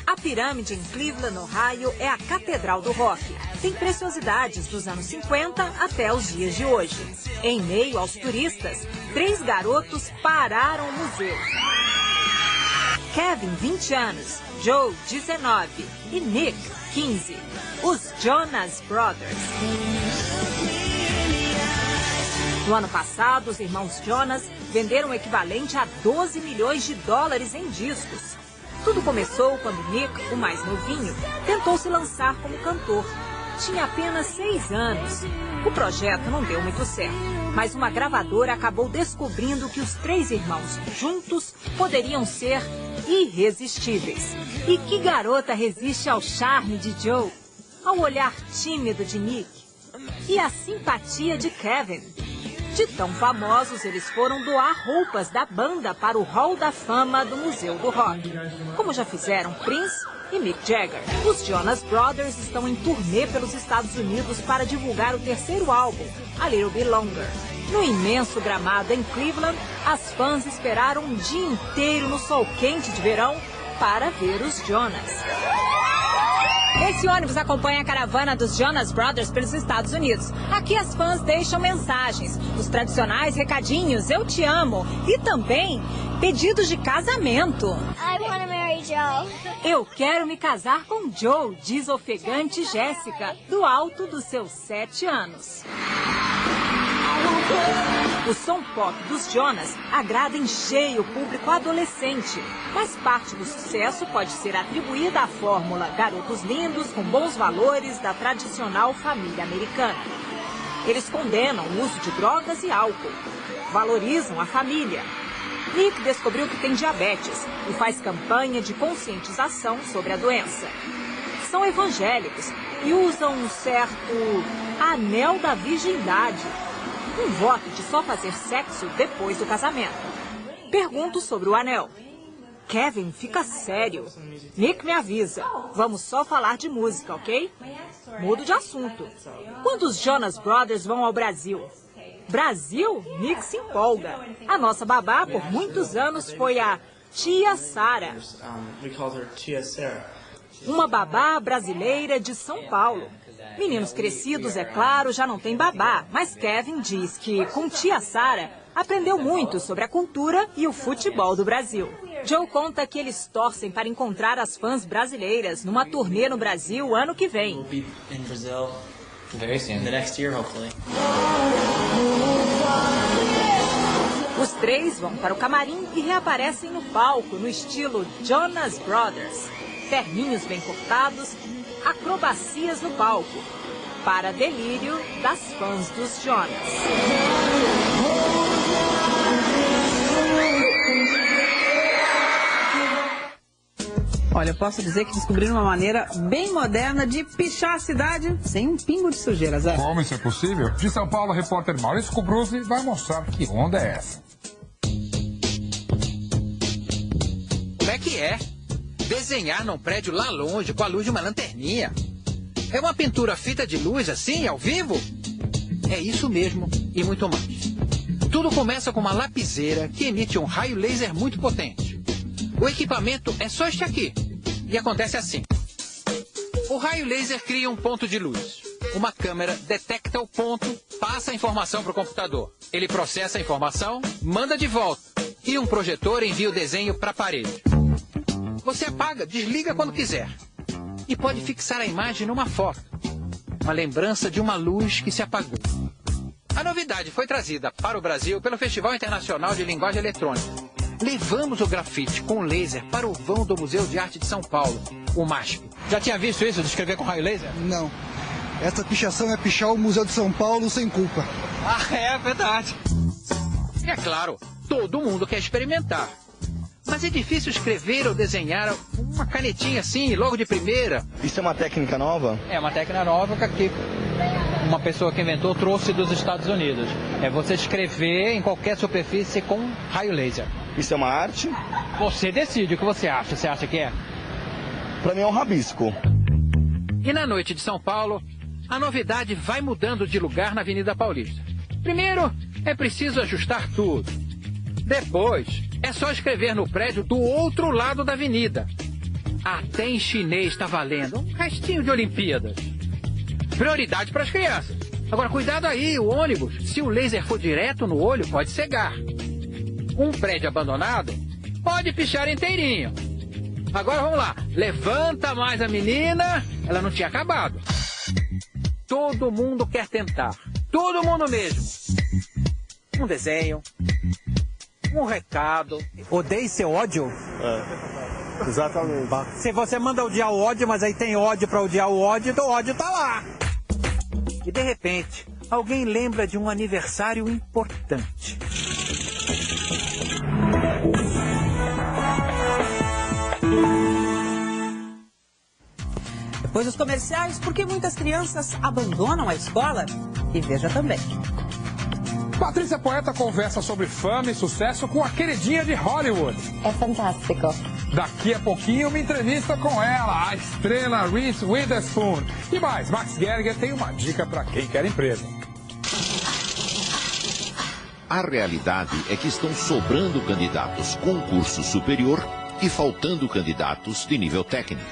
A pirâmide em Cleveland, Ohio, é a catedral do rock. Tem preciosidades dos anos 50 até os dias de hoje. Em meio aos turistas, 3 garotos pararam o museu. Kevin, 20 anos, Joe, 19 e Nick, 15. Os Jonas Brothers. No ano passado, os irmãos Jonas venderam o equivalente a 12 milhões de dólares em discos. Tudo começou quando Nick, o mais novinho, tentou se lançar como cantor. Tinha apenas 6 anos. O projeto não deu muito certo, mas uma gravadora acabou descobrindo que os 3 irmãos juntos poderiam ser irresistíveis. E que garota resiste ao charme de Joe, ao olhar tímido de Nick e à simpatia de Kevin? De tão famosos, eles foram doar roupas da banda para o Hall da Fama do Museu do Rock, como já fizeram Prince e Mick Jagger. Os Jonas Brothers estão em turnê pelos Estados Unidos para divulgar o 3º álbum, A Little Bit Longer. No imenso gramado em Cleveland, as fãs esperaram um dia inteiro no sol quente de verão para ver os Jonas. Esse ônibus acompanha a caravana dos Jonas Brothers pelos Estados Unidos. Aqui as fãs deixam mensagens, os tradicionais recadinhos, eu te amo, e também pedidos de casamento. I want to marry Joe. Eu quero me casar com Joe, diz ofegante Jéssica, do alto dos seus 7 anos. O som pop dos Jonas agrada em cheio o público adolescente, mas parte do sucesso pode ser atribuída à fórmula garotos lindos com bons valores da tradicional família americana. Eles condenam o uso de drogas e álcool, valorizam a família. Nick descobriu que tem diabetes e faz campanha de conscientização sobre a doença. São evangélicos e usam um certo anel da virgindade, um voto de só fazer sexo depois do casamento. Pergunto sobre o anel. Kevin fica sério. Nick me avisa. Vamos só falar de música, ok? Mudo de assunto. Quando os Jonas Brothers vão ao Brasil? Brasil? Nick se empolga. A nossa babá por muitos anos foi a Tia Sara. Uma babá brasileira de São Paulo. Meninos crescidos, é claro, já não tem babá, mas Kevin diz que, com Tia Sara, aprendeu muito sobre a cultura e o futebol do Brasil. Joe conta que eles torcem para encontrar as fãs brasileiras numa turnê no Brasil ano que vem. Os 3 vão para o camarim e reaparecem no palco no estilo Jonas Brothers. Terninhos bem cortados, acrobacias no palco, para delírio das fãs dos Jonas. Olha, eu posso dizer que descobriram uma maneira bem moderna de pichar a cidade sem um pingo de sujeira, Zé. Como isso é possível? De São Paulo, o repórter Maurício Cubruzzi vai mostrar que onda é essa. Como é que é? Desenhar num prédio lá longe com a luz de uma lanterninha. É uma pintura fita de luz assim, ao vivo? É isso mesmo e muito mais. Tudo começa com uma lapiseira que emite um raio laser muito potente. O equipamento é só este aqui. E acontece assim. O raio laser cria um ponto de luz. Uma câmera detecta o ponto, passa a informação para o computador. Ele processa a informação, manda de volta. E um projetor envia o desenho para a parede. Você apaga, desliga quando quiser. E pode fixar a imagem numa foto. Uma lembrança de uma luz que se apagou. A novidade foi trazida para o Brasil pelo Festival Internacional de Linguagem Eletrônica. Levamos o grafite com laser para o vão do Museu de Arte de São Paulo, o MASP. Já tinha visto isso, de escrever com raio laser? Não. Essa pichação é pichar o Museu de São Paulo sem culpa. Ah, é verdade. É claro, todo mundo quer experimentar. Mas é difícil escrever ou desenhar uma canetinha assim, logo de primeira. Isso é uma técnica nova? É uma técnica nova que uma pessoa que inventou trouxe dos Estados Unidos. É você escrever em qualquer superfície com raio laser. Isso é uma arte? Você decide o que você acha. Você acha que é? Pra mim é um rabisco. E na noite de São Paulo, a novidade vai mudando de lugar na Avenida Paulista. Primeiro, é preciso ajustar tudo. Depois, é só escrever no prédio do outro lado da avenida. Até em chinês está valendo. Um restinho de Olimpíadas. Prioridade para as crianças. Agora, cuidado aí, o ônibus. Se o laser for direto no olho, pode cegar. Um prédio abandonado pode pichar inteirinho. Agora vamos lá. Levanta mais a menina. Ela não tinha acabado. Todo mundo quer tentar. Todo mundo mesmo. Um desenho. Um recado. Odeie seu ódio? É, exatamente. Se você manda odiar o ódio, mas aí tem ódio pra odiar o ódio, então o ódio tá lá. E de repente, alguém lembra de um aniversário importante. Depois dos comerciais, por que muitas crianças abandonam a escola? E veja também. Patrícia Poeta conversa sobre fama e sucesso com a queridinha de Hollywood. É fantástico. Daqui a pouquinho uma entrevista com ela, a estrela Reese Witherspoon. E mais, Max Geringer tem uma dica para quem quer emprego. A realidade é que estão sobrando candidatos com curso superior e faltando candidatos de nível técnico.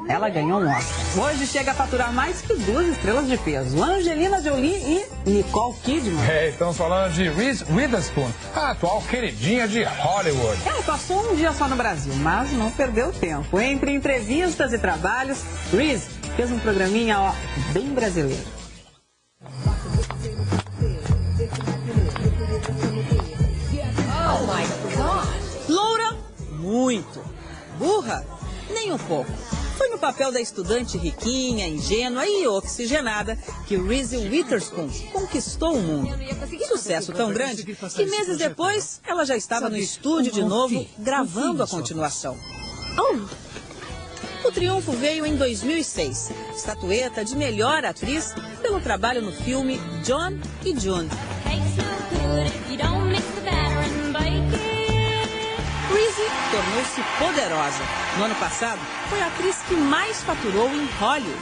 Ela ganhou um Oscar. Hoje chega a faturar mais que 2 estrelas de peso. Angelina Jolie e Nicole Kidman. Estamos falando de Reese Witherspoon, a atual queridinha de Hollywood. Ela passou um dia só no Brasil, mas não perdeu tempo. Entre entrevistas e trabalhos, Reese fez um programinha bem brasileiro. Oh my God! Loura? Muito. Burra? Nem um pouco. Foi no papel da estudante riquinha, ingênua e oxigenada que Reese Witherspoon conquistou o mundo. Sucesso tão grande que meses depois ela já estava no estúdio de novo gravando a continuação. O triunfo veio em 2006, estatueta de melhor atriz pelo trabalho no filme John e June. Reese tornou-se poderosa. No ano passado, foi a atriz que mais faturou em Hollywood.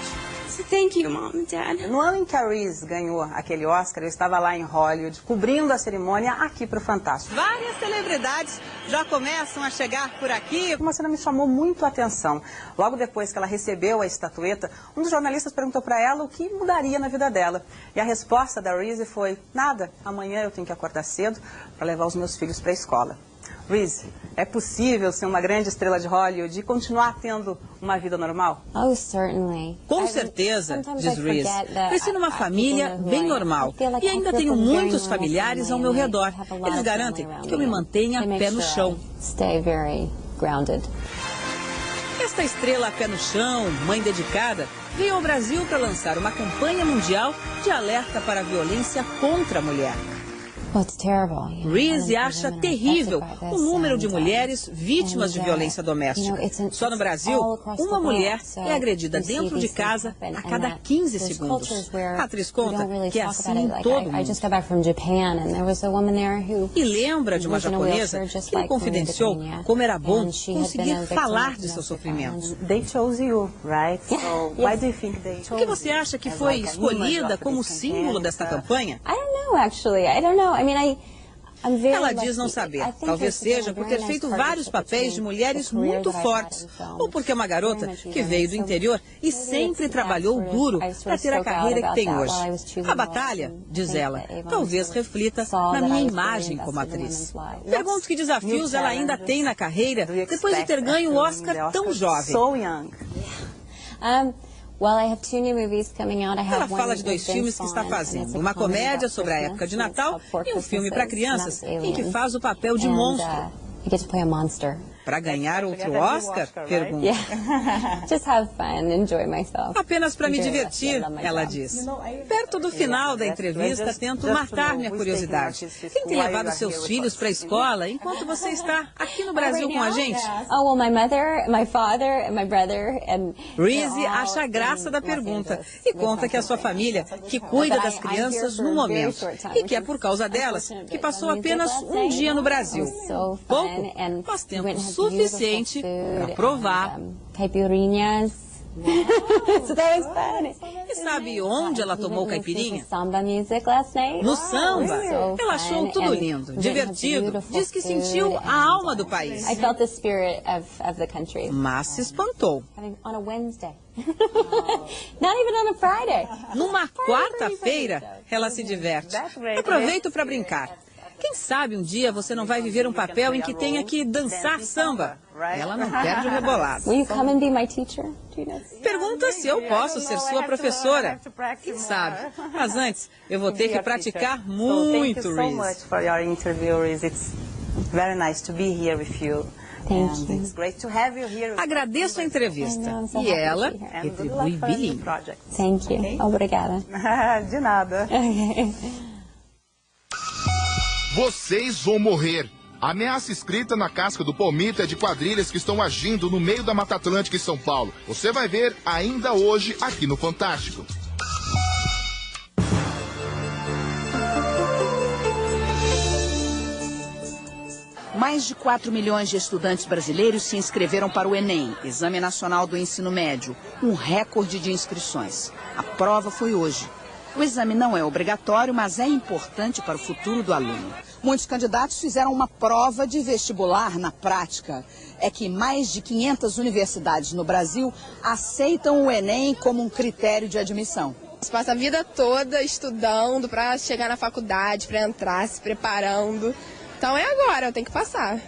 Thank you, Mom and Dad. No ano em que a Reese ganhou aquele Oscar, eu estava lá em Hollywood, cobrindo a cerimônia aqui para o Fantástico. Várias celebridades já começam a chegar por aqui. Uma cena me chamou muito a atenção. Logo depois que ela recebeu a estatueta, um dos jornalistas perguntou para ela o que mudaria na vida dela. E a resposta da Reese foi: nada, amanhã eu tenho que acordar cedo para levar os meus filhos para a escola. Reese, é possível ser uma grande estrela de Hollywood e continuar tendo uma vida normal? Oh, certainly. Com certeza, diz Reese. Cresci numa família bem normal e ainda tenho muitos familiares ao meu redor. Eles garantem que eu me mantenha pé no chão. Esta estrela pé no chão, mãe dedicada, veio ao Brasil para lançar uma campanha mundial de alerta para a violência contra a mulher. Reese acha terrível o número de mulheres vítimas de violência doméstica. Só no Brasil, uma mulher é agredida dentro de casa a cada 15 segundos. A atriz conta que é assim em todo o mundo. E lembra de uma japonesa que lhe confidenciou como era bom conseguir falar de seus sofrimentos. O que você acha que foi escolhida como símbolo desta campanha? Ela diz não saber. Talvez seja por ter feito vários papéis de mulheres muito fortes, ou porque é uma garota que veio do interior e sempre trabalhou duro para ter a carreira que tem hoje. A batalha, diz ela, talvez reflita na minha imagem como atriz. Pergunto que desafios ela ainda tem na carreira depois de ter ganho o Oscar tão jovem. Ela fala de 2 filmes que está fazendo. Uma comédia sobre a época de Natal e um filme para crianças em que faz o papel de monstro. Para ganhar outro Oscar? Pergunta. Just have fun, enjoy myself. Apenas para me divertir, ela diz. Perto do final da entrevista, tento matar minha curiosidade. Quem tem levado seus filhos para a escola enquanto você está aqui no Brasil com a gente? Oh, well, my mother, my father, and my brother, and Reese acha a graça da pergunta e conta que a sua família que cuida das crianças no momento e que é por causa delas que passou apenas um dia no Brasil. Pouco, mas tempo suficiente para provar. Caipirinhas. E sabe onde ela tomou caipirinha? Samba music last night. No samba. Ela achou tudo lindo, divertido. Diz que sentiu a alma do país. I felt the spirit of the country. Mas se espantou. On a Wednesday. Not even on a Friday. Numa quarta-feira, ela se diverte. Aproveito para brincar. Quem sabe um dia você não vai viver um papel em que tenha que dançar samba. Ela não perde o rebolado. Will you come and be my teacher? Pergunta se eu posso ser sua professora. Quem sabe? Mas antes, eu vou ter que praticar muito, Reese. Agradeço a entrevista. E ela retribui bilíngue. Thank you. Obrigada. De nada. Vocês vão morrer. Ameaça escrita na casca do palmito é de quadrilhas que estão agindo no meio da Mata Atlântica em São Paulo. Você vai ver ainda hoje aqui no Fantástico. Mais de 4 milhões de estudantes brasileiros se inscreveram para o Enem, Exame Nacional do Ensino Médio, um recorde de inscrições. A prova foi hoje. O exame não é obrigatório, mas é importante para o futuro do aluno. Muitos candidatos fizeram uma prova de vestibular na prática. É que mais de 500 universidades no Brasil aceitam o Enem como um critério de admissão. Você passa a vida toda estudando para chegar na faculdade, para entrar, se preparando. Então é agora, eu tenho que passar.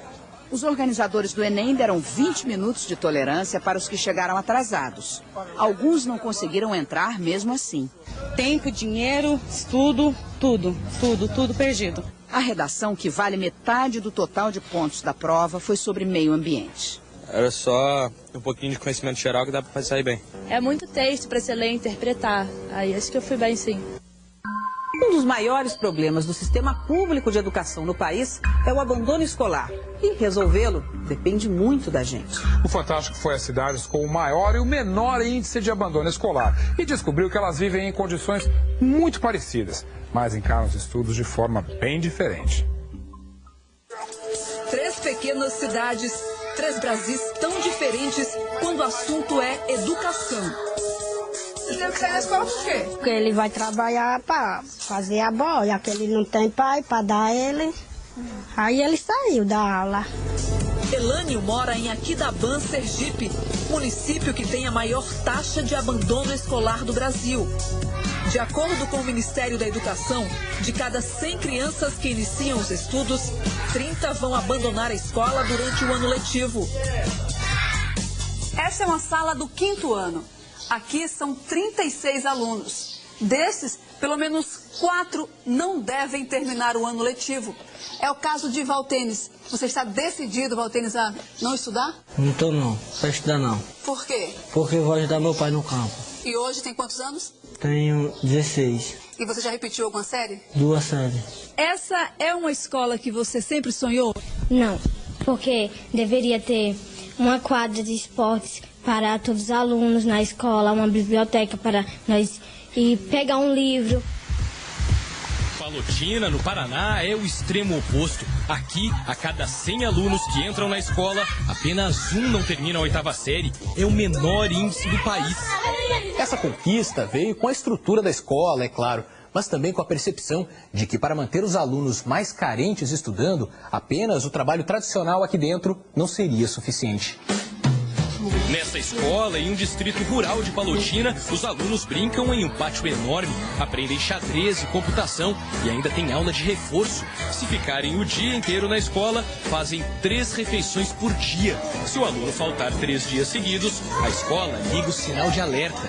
Os organizadores do Enem deram 20 minutos de tolerância para os que chegaram atrasados. Alguns não conseguiram entrar mesmo assim. Tempo, dinheiro, estudo, tudo perdido. A redação, que vale metade do total de pontos da prova, foi sobre meio ambiente. Era só um pouquinho de conhecimento geral que dá para sair bem. É muito texto para você ler e interpretar. Aí acho que eu fui bem, sim. Um dos maiores problemas do sistema público de educação no país é o abandono escolar. E resolvê-lo depende muito da gente. O Fantástico foi às cidades com o maior e o menor índice de abandono escolar e descobriu que elas vivem em condições muito parecidas, mas encaram os estudos de forma bem diferente. 3 pequenas cidades, 3 Brasis tão diferentes quando o assunto é educação. Você tem que sair da escola por quê? Porque ele vai trabalhar para fazer a boia, que ele não tem pai para dar ele. Aí ele saiu da aula. Elânio mora em Aquidauã, Sergipe, município que tem a maior taxa de abandono escolar do Brasil. De acordo com o Ministério da Educação, de cada 100 crianças que iniciam os estudos, 30 vão abandonar a escola durante o ano letivo. Essa é uma sala do 5º ano. Aqui são 36 alunos. Desses, pelo menos 4 não devem terminar o ano letivo. É o caso de Valtênis. Você está decidido, Valtênis, a não estudar? Não estou não, para estudar não. Por quê? Porque eu vou ajudar meu pai no campo. E hoje tem quantos anos? Tenho 16. E você já repetiu alguma série? 2 séries. Essa é uma escola que você sempre sonhou? Não, porque deveria ter uma quadra de esportes para todos os alunos na escola, uma biblioteca para nós ir pegar um livro. Palotina, no Paraná, é o extremo oposto. Aqui, a cada 100 alunos que entram na escola, apenas um não termina a 8ª série. É o menor índice do país. Essa conquista veio com a estrutura da escola, é claro, mas também com a percepção de que para manter os alunos mais carentes estudando, apenas o trabalho tradicional aqui dentro não seria suficiente. Nessa escola, em um distrito rural de Palotina, os alunos brincam em um pátio enorme, aprendem xadrez e computação e ainda tem aula de reforço. Se ficarem o dia inteiro na escola, fazem 3 refeições por dia. Se o aluno faltar 3 dias seguidos, a escola liga o sinal de alerta.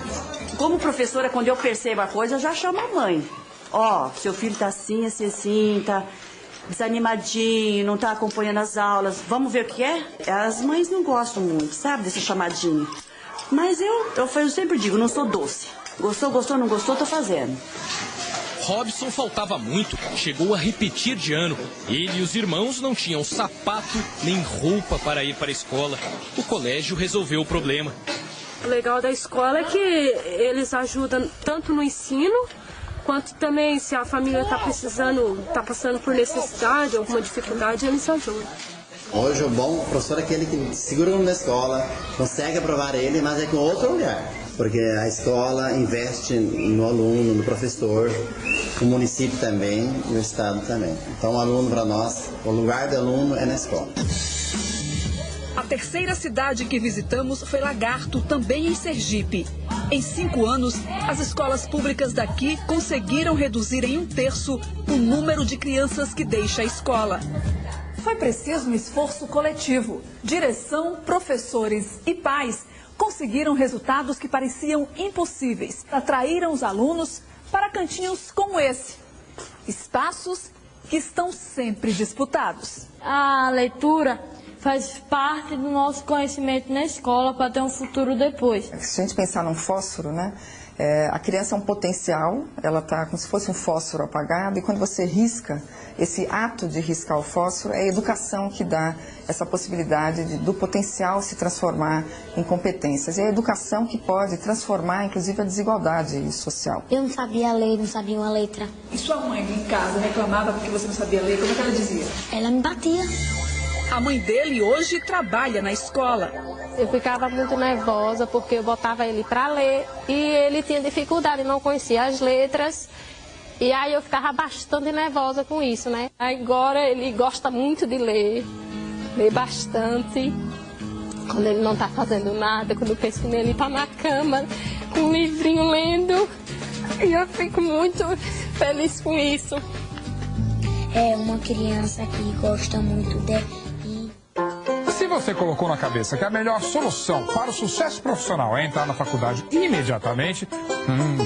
Como professora, quando eu percebo a coisa, eu já chamo a mãe. Ó, seu filho tá assim, assim, tá... desanimadinho, não tá acompanhando as aulas. Vamos ver o que é? As mães não gostam muito, sabe, desse chamadinho. Mas eu sempre digo, não sou doce. Gostou, não gostou, tô fazendo. Robson faltava muito, chegou a repetir de ano. Ele e os irmãos não tinham sapato nem roupa para ir para a escola. O colégio resolveu o problema. O legal da escola é que eles ajudam tanto no ensino, quanto também se a família está passando por necessidade, alguma dificuldade, eles ajudam. Hoje o bom professor é aquele que segura na escola, consegue aprovar ele, mas é com outro olhar. Porque a escola investe no aluno, no professor, o município também e o estado também. Então o aluno para nós, o lugar do aluno é na escola. A terceira cidade que visitamos foi Lagarto, também em Sergipe. Em 5 anos, as escolas públicas daqui conseguiram reduzir em 1/3 o número de crianças que deixa a escola. Foi preciso um esforço coletivo. Direção, professores e pais conseguiram resultados que pareciam impossíveis. Atraíram os alunos para cantinhos como esse. Espaços que estão sempre disputados. A leitura faz parte do nosso conhecimento na escola para ter um futuro depois. Se a gente pensar num fósforo, né? A criança é um potencial, ela está como se fosse um fósforo apagado, e quando você risca, esse ato de riscar o fósforo é a educação que dá essa possibilidade do potencial se transformar em competências. E é a educação que pode transformar, inclusive, a desigualdade social. Eu não sabia ler, não sabia uma letra. E sua mãe em casa reclamava porque você não sabia ler? Como é que ela dizia? Ela me batia. A mãe dele hoje trabalha na escola. Eu ficava muito nervosa porque eu botava ele para ler e ele tinha dificuldade, não conhecia as letras. E aí eu ficava bastante nervosa com isso, né? Agora ele gosta muito de ler, lê bastante. Quando ele não está fazendo nada, quando eu penso nele, ele está na cama com um livrinho lendo. E eu fico muito feliz com isso. É uma criança que gosta muito de... Se você colocou na cabeça que a melhor solução para o sucesso profissional é entrar na faculdade imediatamente,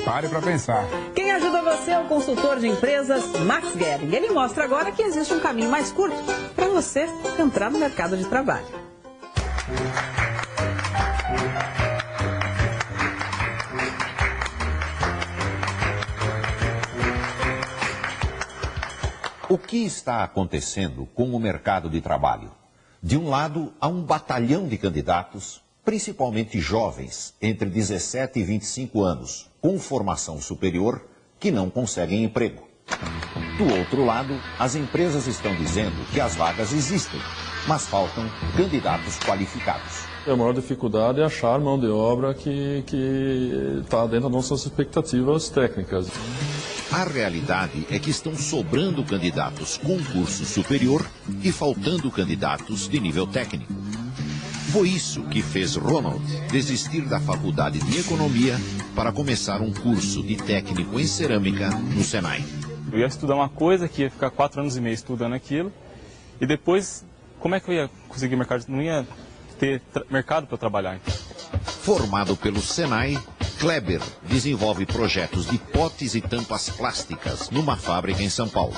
pare para pensar. Quem ajuda você é o consultor de empresas Max Gering. Ele mostra agora que existe um caminho mais curto para você entrar no mercado de trabalho. O que está acontecendo com o mercado de trabalho? De um lado, há um batalhão de candidatos, principalmente jovens, entre 17 e 25 anos, com formação superior, que não conseguem emprego. Do outro lado, as empresas estão dizendo que as vagas existem, mas faltam candidatos qualificados. A maior dificuldade é achar mão de obra que está dentro das nossas expectativas técnicas. A realidade é que estão sobrando candidatos com curso superior e faltando candidatos de nível técnico. Foi isso que fez Ronald desistir da faculdade de economia para começar um curso de técnico em cerâmica no Senai. Eu ia estudar uma coisa que ia ficar 4 anos e meio estudando aquilo, e depois, como é que eu ia conseguir mercado? Não ia ter mercado para trabalhar. Então. Formado pelo Senai, Kleber desenvolve projetos de potes e tampas plásticas numa fábrica em São Paulo.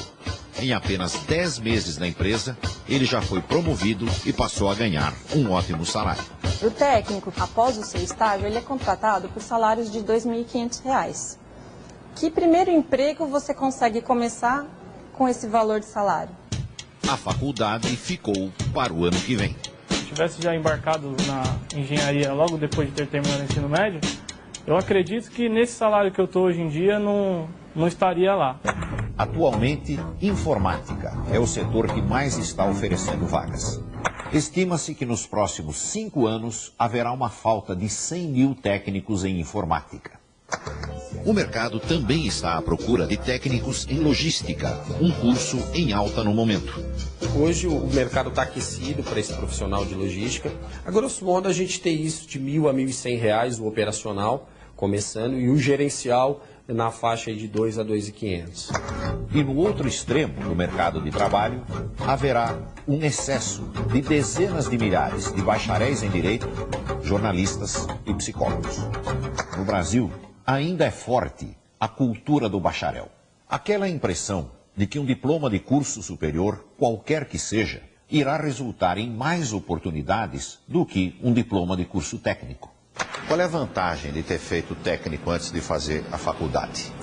Em apenas 10 meses na empresa, ele já foi promovido e passou a ganhar um ótimo salário. O técnico, após o seu estágio, ele é contratado por salários de R$ 2.500. Que primeiro emprego você consegue começar com esse valor de salário? A faculdade ficou para o ano que vem. Se tivesse já embarcado na engenharia logo depois de ter terminado o ensino médio, eu acredito que nesse salário que eu estou hoje em dia não estaria lá. Atualmente, informática é o setor que mais está oferecendo vagas. Estima-se que nos próximos 5 anos haverá uma falta de 100 mil técnicos em informática. O mercado também está à procura de técnicos em logística, um curso em alta no momento. Hoje o mercado está aquecido para esse profissional de logística. A grosso modo a gente tem isso de R$ 1.000 a R$ 1.100 o operacional começando e o gerencial na faixa de R$ 2.000 a R$ 2.500. E no outro extremo do mercado de trabalho haverá um excesso de dezenas de milhares de bacharéis em direito, jornalistas e psicólogos. No Brasil, ainda é forte a cultura do bacharel. Aquela impressão de que um diploma de curso superior, qualquer que seja, irá resultar em mais oportunidades do que um diploma de curso técnico. Qual é a vantagem de ter feito o técnico antes de fazer a faculdade?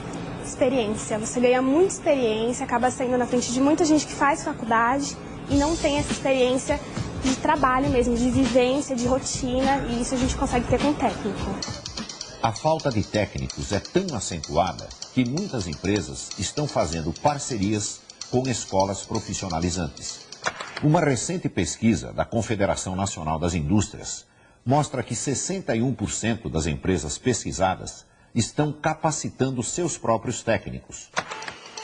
Experiência. Você ganha muita experiência, acaba saindo na frente de muita gente que faz faculdade e não tem essa experiência de trabalho mesmo, de vivência, de rotina, e isso a gente consegue ter com o técnico. A falta de técnicos é tão acentuada que muitas empresas estão fazendo parcerias com escolas profissionalizantes. Uma recente pesquisa da Confederação Nacional das Indústrias mostra que 61% das empresas pesquisadas estão capacitando seus próprios técnicos.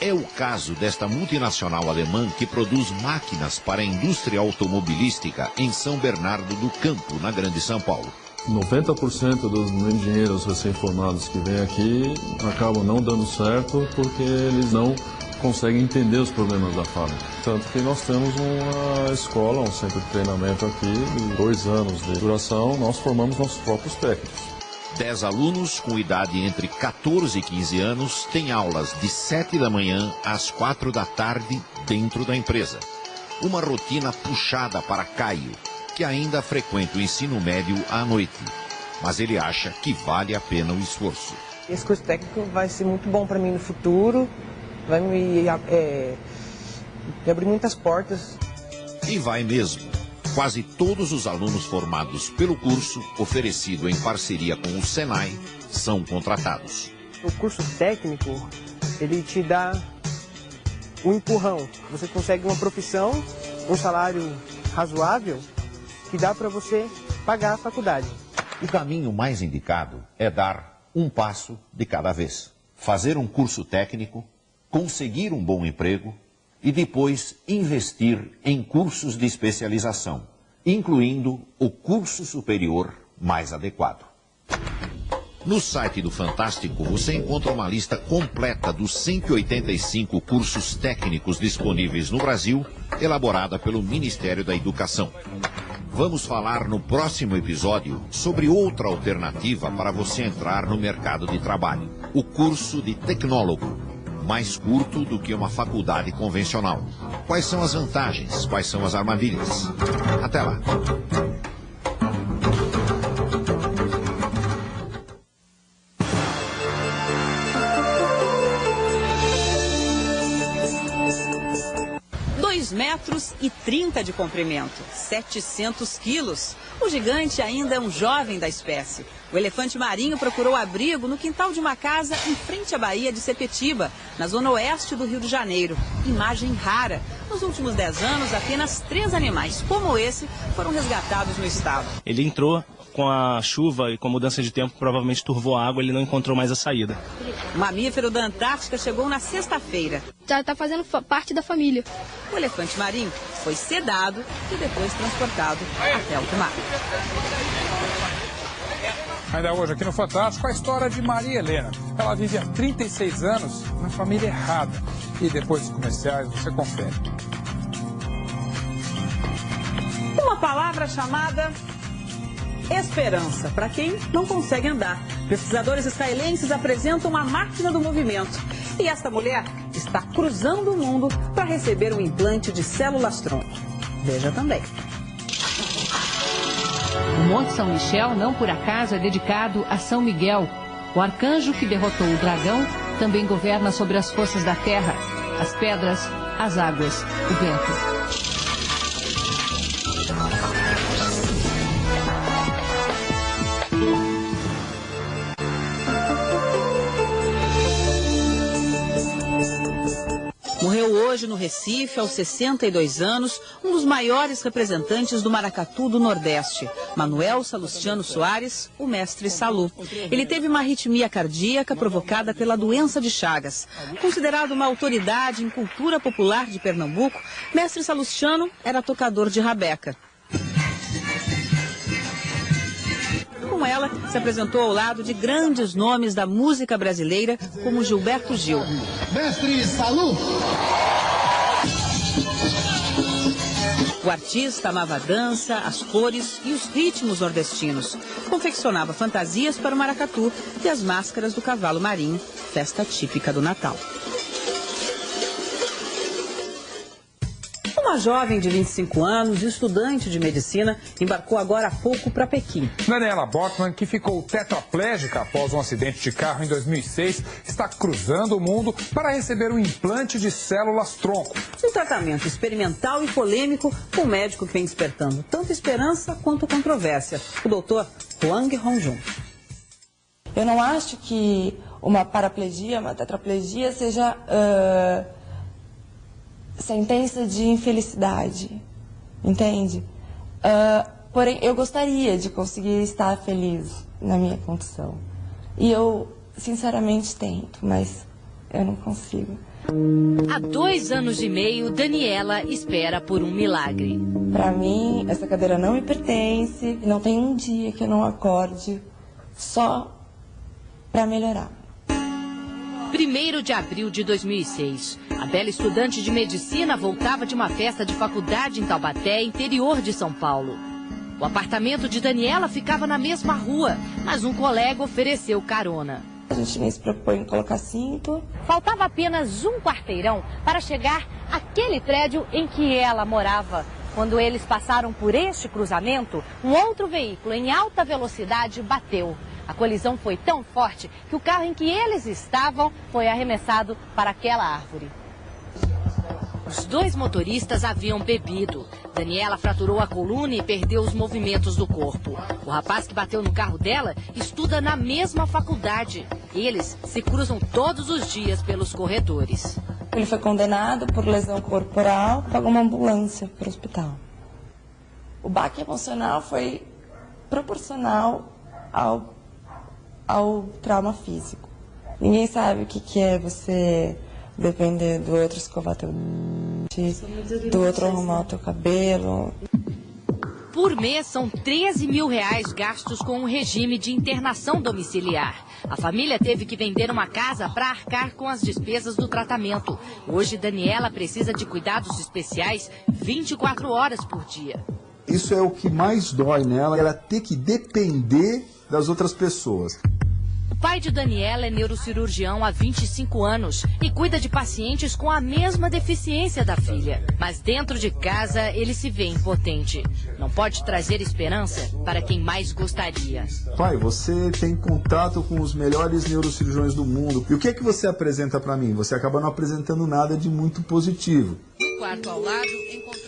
É o caso desta multinacional alemã que produz máquinas para a indústria automobilística em São Bernardo do Campo, na Grande São Paulo. 90% dos engenheiros recém-formados que vêm aqui acabam não dando certo porque eles não conseguem entender os problemas da fábrica. Tanto que nós temos uma escola, um centro de treinamento aqui, de 2 anos de duração, nós formamos nossos próprios técnicos. 10 alunos com idade entre 14 e 15 anos têm aulas de 7 da manhã às 4 da tarde dentro da empresa. Uma rotina puxada para Caio, que ainda frequenta o ensino médio à noite. Mas ele acha que vale a pena o esforço. Esse curso técnico vai ser muito bom para mim no futuro, vai me abrir muitas portas. E vai mesmo. Quase todos os alunos formados pelo curso, oferecido em parceria com o Senai, são contratados. O curso técnico, ele te dá um empurrão. Você consegue uma profissão, um salário razoável, que dá para você pagar a faculdade. O caminho mais indicado é dar um passo de cada vez. Fazer um curso técnico, conseguir um bom emprego e depois investir em cursos de especialização, incluindo o curso superior mais adequado. No site do Fantástico você encontra uma lista completa dos 185 cursos técnicos disponíveis no Brasil, elaborada pelo Ministério da Educação. Vamos falar no próximo episódio sobre outra alternativa para você entrar no mercado de trabalho, o curso de tecnólogo. Mais curto do que uma faculdade convencional. Quais são as vantagens? Quais são as armadilhas? Até lá. Metros e 30 de comprimento, 700 quilos. O gigante ainda é um jovem da espécie. O elefante marinho procurou abrigo no quintal de uma casa em frente à Baía de Sepetiba, na zona oeste do Rio de Janeiro. Imagem rara. Nos últimos 10 anos, apenas 3 animais como esse foram resgatados no estado. Ele entrou com a chuva e com a mudança de tempo, provavelmente turvou a água, ele não encontrou mais a saída. O mamífero da Antártica chegou na sexta-feira. Já está fazendo parte da família. O elefante marinho foi sedado e depois transportado até alto mar. Ainda hoje aqui no Fantástico, a história de Maria Helena. Ela vive há 36 anos na família errada. E depois dos comerciais você confere. Uma palavra chamada esperança, para quem não consegue andar. Pesquisadores israelenses apresentam a máquina do movimento. E esta mulher está cruzando o mundo para receber um implante de células-tronco. Veja também. O Monte São Michel, não por acaso, é dedicado a São Miguel. O arcanjo que derrotou o dragão também governa sobre as forças da terra, as pedras, as águas, o vento. Morreu hoje no Recife, aos 62 anos, um dos maiores representantes do maracatu do Nordeste, Manuel Salustiano Soares, o mestre Salu. Ele teve uma arritmia cardíaca provocada pela doença de Chagas. Considerado uma autoridade em cultura popular de Pernambuco, mestre Salustiano era tocador de rabeca. Com ela, se apresentou ao lado de grandes nomes da música brasileira, como Gilberto Gil. Mestre Salu! O artista amava a dança, as cores e os ritmos nordestinos. Confeccionava fantasias para o maracatu e as máscaras do cavalo marinho, festa típica do Natal. Uma jovem de 25 anos, estudante de medicina, embarcou agora há pouco para Pequim. Daniela Botman, que ficou tetraplégica após um acidente de carro em 2006, está cruzando o mundo para receber um implante de células-tronco. Um tratamento experimental e polêmico com um médico que vem despertando tanto esperança quanto controvérsia. O doutor Huang Hongjun. Eu não acho que uma paraplegia, uma tetraplegia seja sentença de infelicidade, entende? Porém, eu gostaria de conseguir estar feliz na minha condição. E eu, sinceramente, tento, mas eu não consigo. Há 2 anos e meio, Daniela espera por um milagre. Para mim, essa cadeira não me pertence, não tem um dia que eu não acorde só para melhorar. 1º de abril de 2006, a bela estudante de medicina voltava de uma festa de faculdade em Taubaté, interior de São Paulo. O apartamento de Daniela ficava na mesma rua, mas um colega ofereceu carona. A gente nem se preocupou em colocar cinto. Faltava apenas um quarteirão para chegar àquele prédio em que ela morava. Quando eles passaram por este cruzamento, um outro veículo em alta velocidade bateu. A colisão foi tão forte que o carro em que eles estavam foi arremessado para aquela árvore. Os 2 motoristas haviam bebido. Daniela fraturou a coluna e perdeu os movimentos do corpo. O rapaz que bateu no carro dela estuda na mesma faculdade. Eles se cruzam todos os dias pelos corredores. Ele foi condenado por lesão corporal, pagou uma ambulância para o hospital. O baque emocional foi proporcional ao trauma físico. Ninguém sabe o que é você depender do outro escovar teu dente, do outro arrumar o teu cabelo. Por mês, são R$13 mil gastos com um regime de internação domiciliar. A família teve que vender uma casa para arcar com as despesas do tratamento. Hoje, Daniela precisa de cuidados especiais 24 horas por dia. Isso é o que mais dói nela, ela ter que depender das outras pessoas. O pai de Daniela é neurocirurgião há 25 anos e cuida de pacientes com a mesma deficiência da filha. Mas dentro de casa ele se vê impotente. Não pode trazer esperança para quem mais gostaria. Pai, você tem contato com os melhores neurocirurgiões do mundo. E o que é que você apresenta para mim? Você acaba não apresentando nada de muito positivo. No quarto ao lado,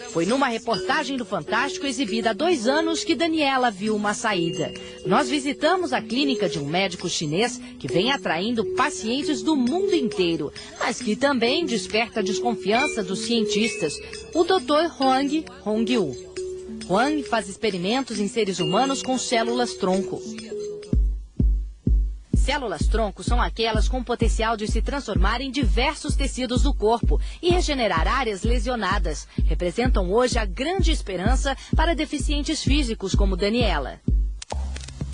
foi numa reportagem do Fantástico exibida há 2 anos que Daniela viu uma saída. Nós visitamos a clínica de um médico chinês que vem atraindo pacientes do mundo inteiro, mas que também desperta a desconfiança dos cientistas, o Dr. Huang Hongjun. Huang faz experimentos em seres humanos com células-tronco. Células-tronco são aquelas com potencial de se transformar em diversos tecidos do corpo e regenerar áreas lesionadas. Representam hoje a grande esperança para deficientes físicos como Daniela.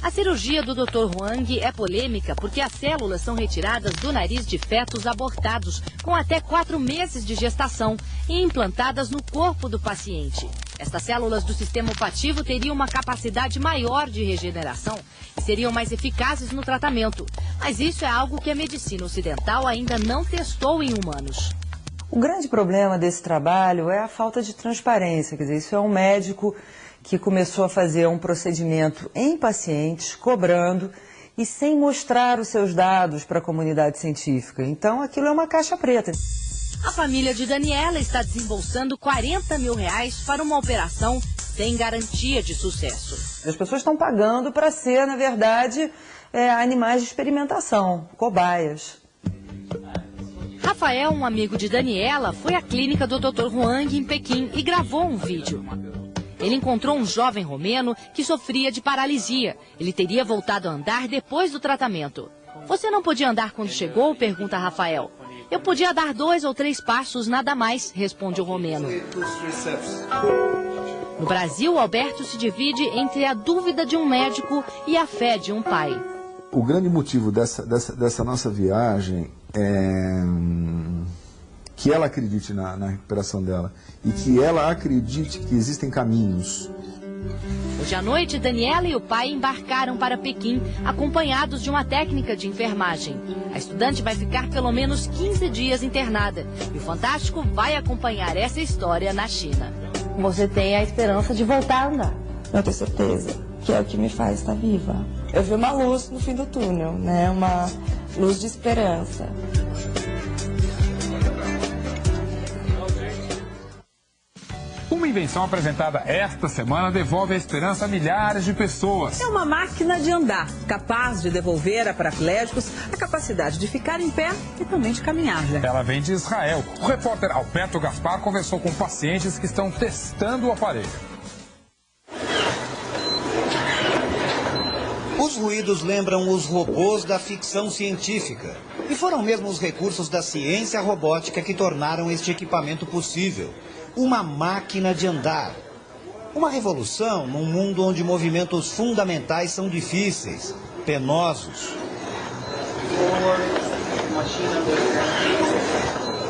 A cirurgia do Dr. Huang é polêmica porque as células são retiradas do nariz de fetos abortados com até 4 meses de gestação e implantadas no corpo do paciente. Estas células do sistema olfativo teriam uma capacidade maior de regeneração e seriam mais eficazes no tratamento. Mas isso é algo que a medicina ocidental ainda não testou em humanos. O grande problema desse trabalho é a falta de transparência. Quer dizer, isso é um médico que começou a fazer um procedimento em pacientes, cobrando e sem mostrar os seus dados para a comunidade científica. Então, aquilo é uma caixa preta. A família de Daniela está desembolsando R$40 mil para uma operação sem garantia de sucesso. As pessoas estão pagando para ser, na verdade, animais de experimentação, cobaias. Rafael, um amigo de Daniela, foi à clínica do Dr. Huang em Pequim e gravou um vídeo. Ele encontrou um jovem romeno que sofria de paralisia. Ele teria voltado a andar depois do tratamento. Você não podia andar quando chegou? Pergunta Rafael. Eu podia dar 2 ou 3 passos, nada mais, responde o romeno. No Brasil, Alberto se divide entre a dúvida de um médico e a fé de um pai. O grande motivo dessa nossa viagem é que ela acredite na recuperação dela e que ela acredite que existem caminhos Hoje à noite, Daniela e o pai embarcaram para Pequim, acompanhados de uma técnica de enfermagem. A estudante vai ficar pelo menos 15 dias internada. E o Fantástico vai acompanhar essa história na China. Você tem a esperança de voltar a andar. Eu tenho certeza que é o que me faz estar viva. Eu vi uma luz no fim do túnel, né? Uma luz de esperança. Uma invenção apresentada esta semana devolve a esperança a milhares de pessoas. É uma máquina de andar, capaz de devolver a paraplégicos a capacidade de ficar em pé e também de caminhar. Né? Ela vem de Israel. O repórter Alberto Gaspar conversou com pacientes que estão testando o aparelho. Os ruídos lembram os robôs da ficção científica. E foram mesmo os recursos da ciência robótica que tornaram este equipamento possível. Uma máquina de andar. Uma revolução num mundo onde movimentos fundamentais são difíceis, penosos.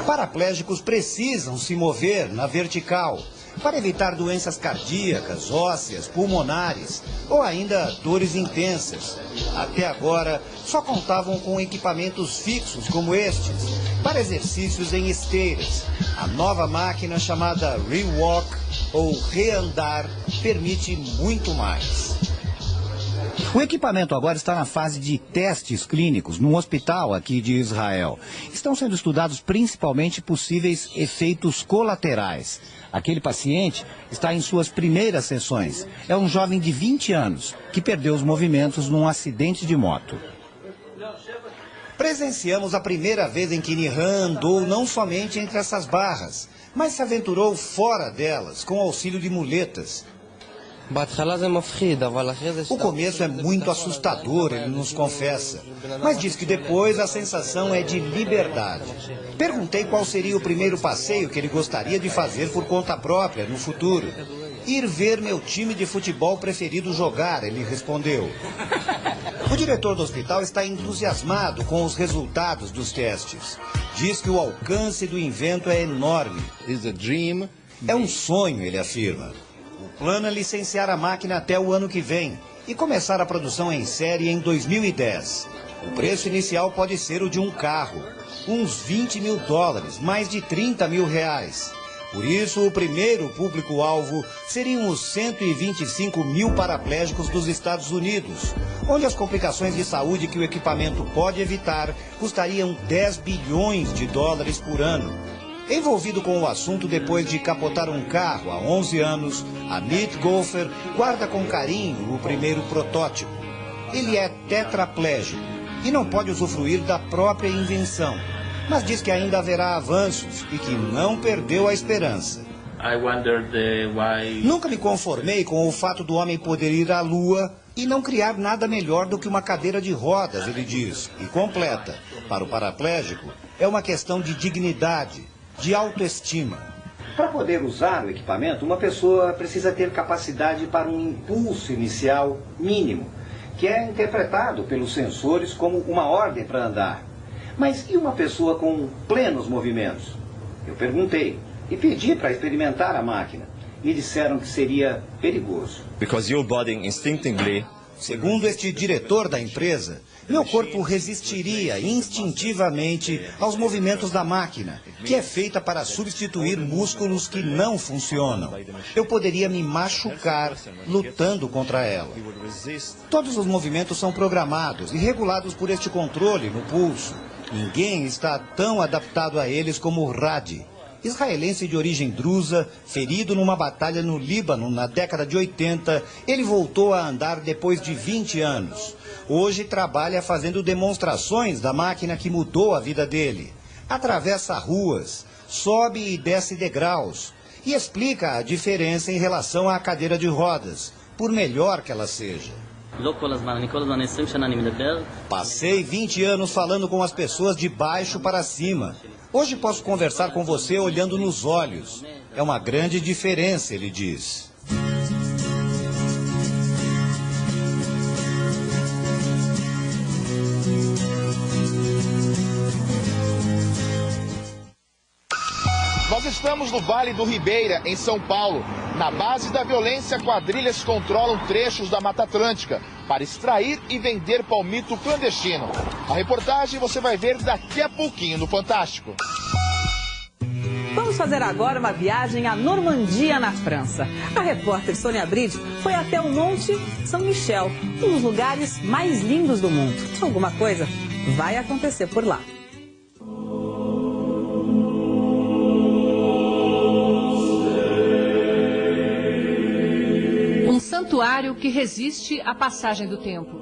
Paraplégicos precisam se mover na vertical para evitar doenças cardíacas, ósseas, pulmonares ou ainda dores intensas. Até agora, só contavam com equipamentos fixos como estes, para exercícios em esteiras. A nova máquina chamada Rewalk, ou Reandar, permite muito mais. O equipamento agora está na fase de testes clínicos num hospital aqui de Israel. Estão sendo estudados principalmente possíveis efeitos colaterais. Aquele paciente está em suas primeiras sessões. É um jovem de 20 anos que perdeu os movimentos num acidente de moto. Presenciamos a primeira vez em que Nihan andou não somente entre essas barras, mas se aventurou fora delas, com auxílio de muletas. O começo é muito assustador, ele nos confessa, mas diz que depois a sensação é de liberdade. Perguntei qual seria o primeiro passeio que ele gostaria de fazer por conta própria no futuro. Ir ver meu time de futebol preferido jogar, ele respondeu. O diretor do hospital está entusiasmado com os resultados dos testes. Diz que o alcance do invento é enorme. É um sonho, ele afirma. O plano é licenciar a máquina até o ano que vem e começar a produção em série em 2010. O preço inicial pode ser o de um carro, uns $20 mil, mais de R$30 mil. Por isso, o primeiro público-alvo seriam os 125 mil paraplégicos dos Estados Unidos, onde as complicações de saúde que o equipamento pode evitar custariam $10 bilhões por ano. Envolvido com o assunto depois de capotar um carro há 11 anos, Amit Golfer guarda com carinho o primeiro protótipo. Ele é tetraplégico e não pode usufruir da própria invenção, mas diz que ainda haverá avanços e que não perdeu a esperança. Nunca me conformei com o fato do homem poder ir à Lua e não criar nada melhor do que uma cadeira de rodas, ele diz, e completa. Para o paraplégico, é uma questão de dignidade, de autoestima. Para poder usar o equipamento, uma pessoa precisa ter capacidade para um impulso inicial mínimo, que é interpretado pelos sensores como uma ordem para andar. Mas e uma pessoa com plenos movimentos? Eu perguntei e pedi para experimentar a máquina. Me disseram que seria perigoso. Segundo este diretor da empresa, meu corpo resistiria instintivamente aos movimentos da máquina, que é feita para substituir músculos que não funcionam. Eu poderia me machucar lutando contra ela. Todos os movimentos são programados e regulados por este controle no pulso. Ninguém está tão adaptado a eles como o Radi, israelense de origem drusa, ferido numa batalha no Líbano na década de 80, ele voltou a andar depois de 20 anos. Hoje trabalha fazendo demonstrações da máquina que mudou a vida dele. Atravessa ruas, sobe e desce degraus e explica a diferença em relação à cadeira de rodas, por melhor que ela seja. Passei 20 anos falando com as pessoas de baixo para cima. Hoje posso conversar com você olhando nos olhos. É uma grande diferença, ele diz. Nós estamos no Vale do Ribeira, em São Paulo. Na base da violência, quadrilhas controlam trechos da Mata Atlântica para extrair e vender palmito clandestino. A reportagem você vai ver daqui a pouquinho no Fantástico. Vamos fazer agora uma viagem à Normandia, na França. A repórter Sônia Bride foi até o Monte São Michel, um dos lugares mais lindos do mundo. Alguma coisa vai acontecer por lá. Um santuário que resiste à passagem do tempo.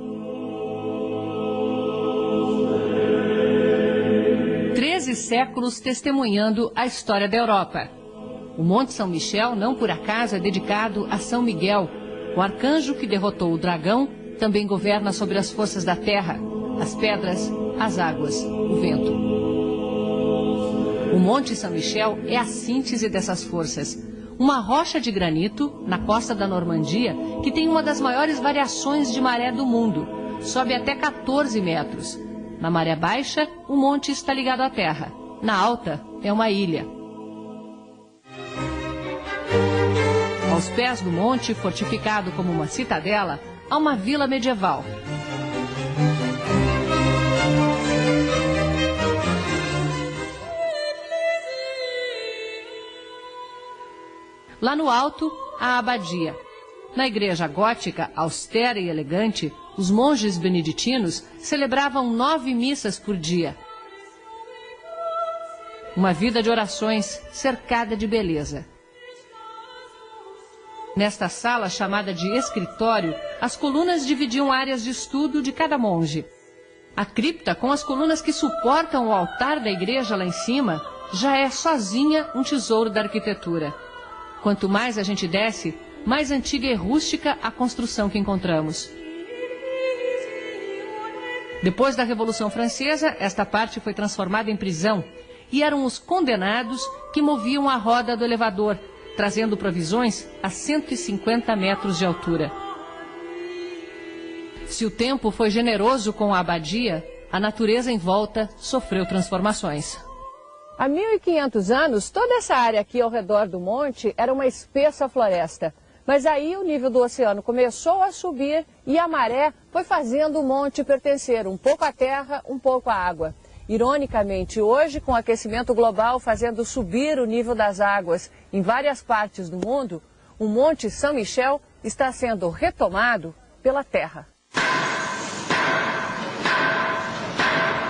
13 séculos testemunhando a história da Europa. O Monte São Michel, não por acaso, é dedicado a São Miguel. O arcanjo que derrotou o dragão também governa sobre as forças da terra, as pedras, as águas, o vento. O Monte São Michel é a síntese dessas forças. Uma rocha de granito na costa da Normandia que tem uma das maiores variações de maré do mundo. Sobe até 14 metros. Na maré baixa, o monte está ligado à terra. Na alta, é uma ilha. Aos pés do monte, fortificado como uma citadela, há uma vila medieval. Lá no alto, a abadia. Na igreja gótica, austera e elegante, os monges beneditinos celebravam 9 missas por dia. Uma vida de orações cercada de beleza. Nesta sala, chamada de escritório, as colunas dividiam áreas de estudo de cada monge. A cripta, com as colunas que suportam o altar da igreja lá em cima, já é sozinha um tesouro da arquitetura. Quanto mais a gente desce, mais antiga e rústica a construção que encontramos. Depois da Revolução Francesa, esta parte foi transformada em prisão e eram os condenados que moviam a roda do elevador, trazendo provisões a 150 metros de altura. Se o tempo foi generoso com a abadia, a natureza em volta sofreu transformações. Há 1.500 anos, toda essa área aqui ao redor do monte era uma espessa floresta. Mas aí o nível do oceano começou a subir e a maré foi fazendo o monte pertencer um pouco à terra, um pouco à água. Ironicamente, hoje, com o aquecimento global fazendo subir o nível das águas em várias partes do mundo, o Monte São Michel está sendo retomado pela terra.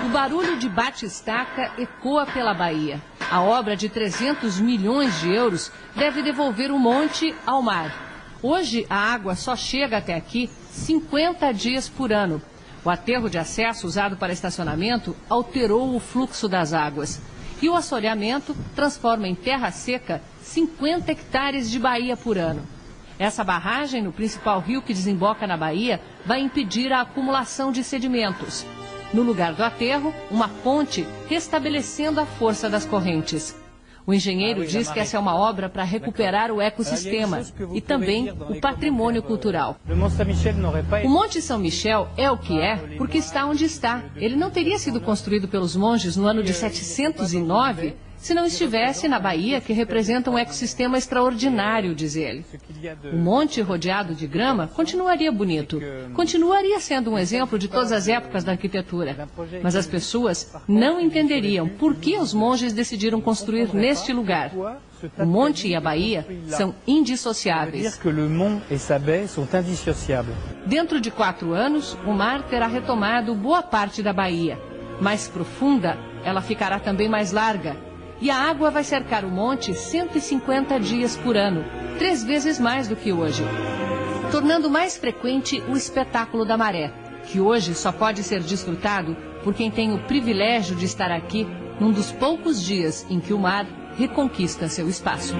O barulho de bate-estaca ecoa pela Bahia. A obra de 300 milhões de euros deve devolver o monte ao mar. Hoje, a água só chega até aqui 50 dias por ano. O aterro de acesso usado para estacionamento alterou o fluxo das águas. E o assoreamento transforma em terra seca 50 hectares de baía por ano. Essa barragem, no principal rio que desemboca na Bahia, vai impedir a acumulação de sedimentos. No lugar do aterro, uma ponte restabelecendo a força das correntes. O engenheiro diz que essa é uma obra para recuperar o ecossistema e também o patrimônio cultural. O Monte São Michel é o que é porque está onde está. Ele não teria sido construído pelos monges no ano de 709 se não estivesse na Bahia, que representa um ecossistema extraordinário, diz ele. O monte rodeado de grama continuaria bonito, continuaria sendo um exemplo de todas as épocas da arquitetura, mas as pessoas não entenderiam por que os monges decidiram construir neste lugar. O monte e a Bahia são indissociáveis. Dentro de 4 anos, o mar terá retomado boa parte da Bahia. Mais profunda, ela ficará também mais larga. E a água vai cercar o monte 150 dias por ano, 3 vezes mais do que hoje, tornando mais frequente o espetáculo da maré, que hoje só pode ser desfrutado por quem tem o privilégio de estar aqui num dos poucos dias em que o mar reconquista seu espaço.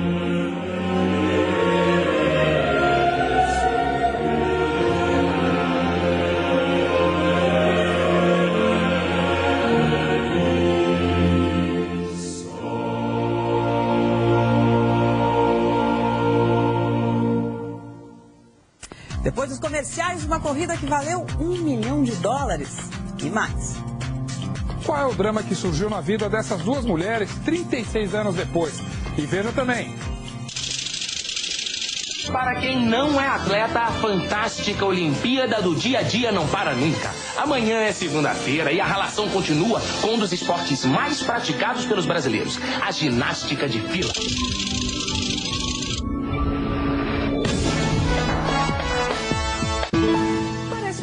Depois dos comerciais, uma corrida que valeu $1 milhão e mais. Qual é o drama que surgiu na vida dessas duas mulheres 36 anos depois? E veja também. Para quem não é atleta, a fantástica Olimpíada do Dia a Dia não para nunca. Amanhã é segunda-feira e a relação continua com um dos esportes mais praticados pelos brasileiros, a ginástica de fila.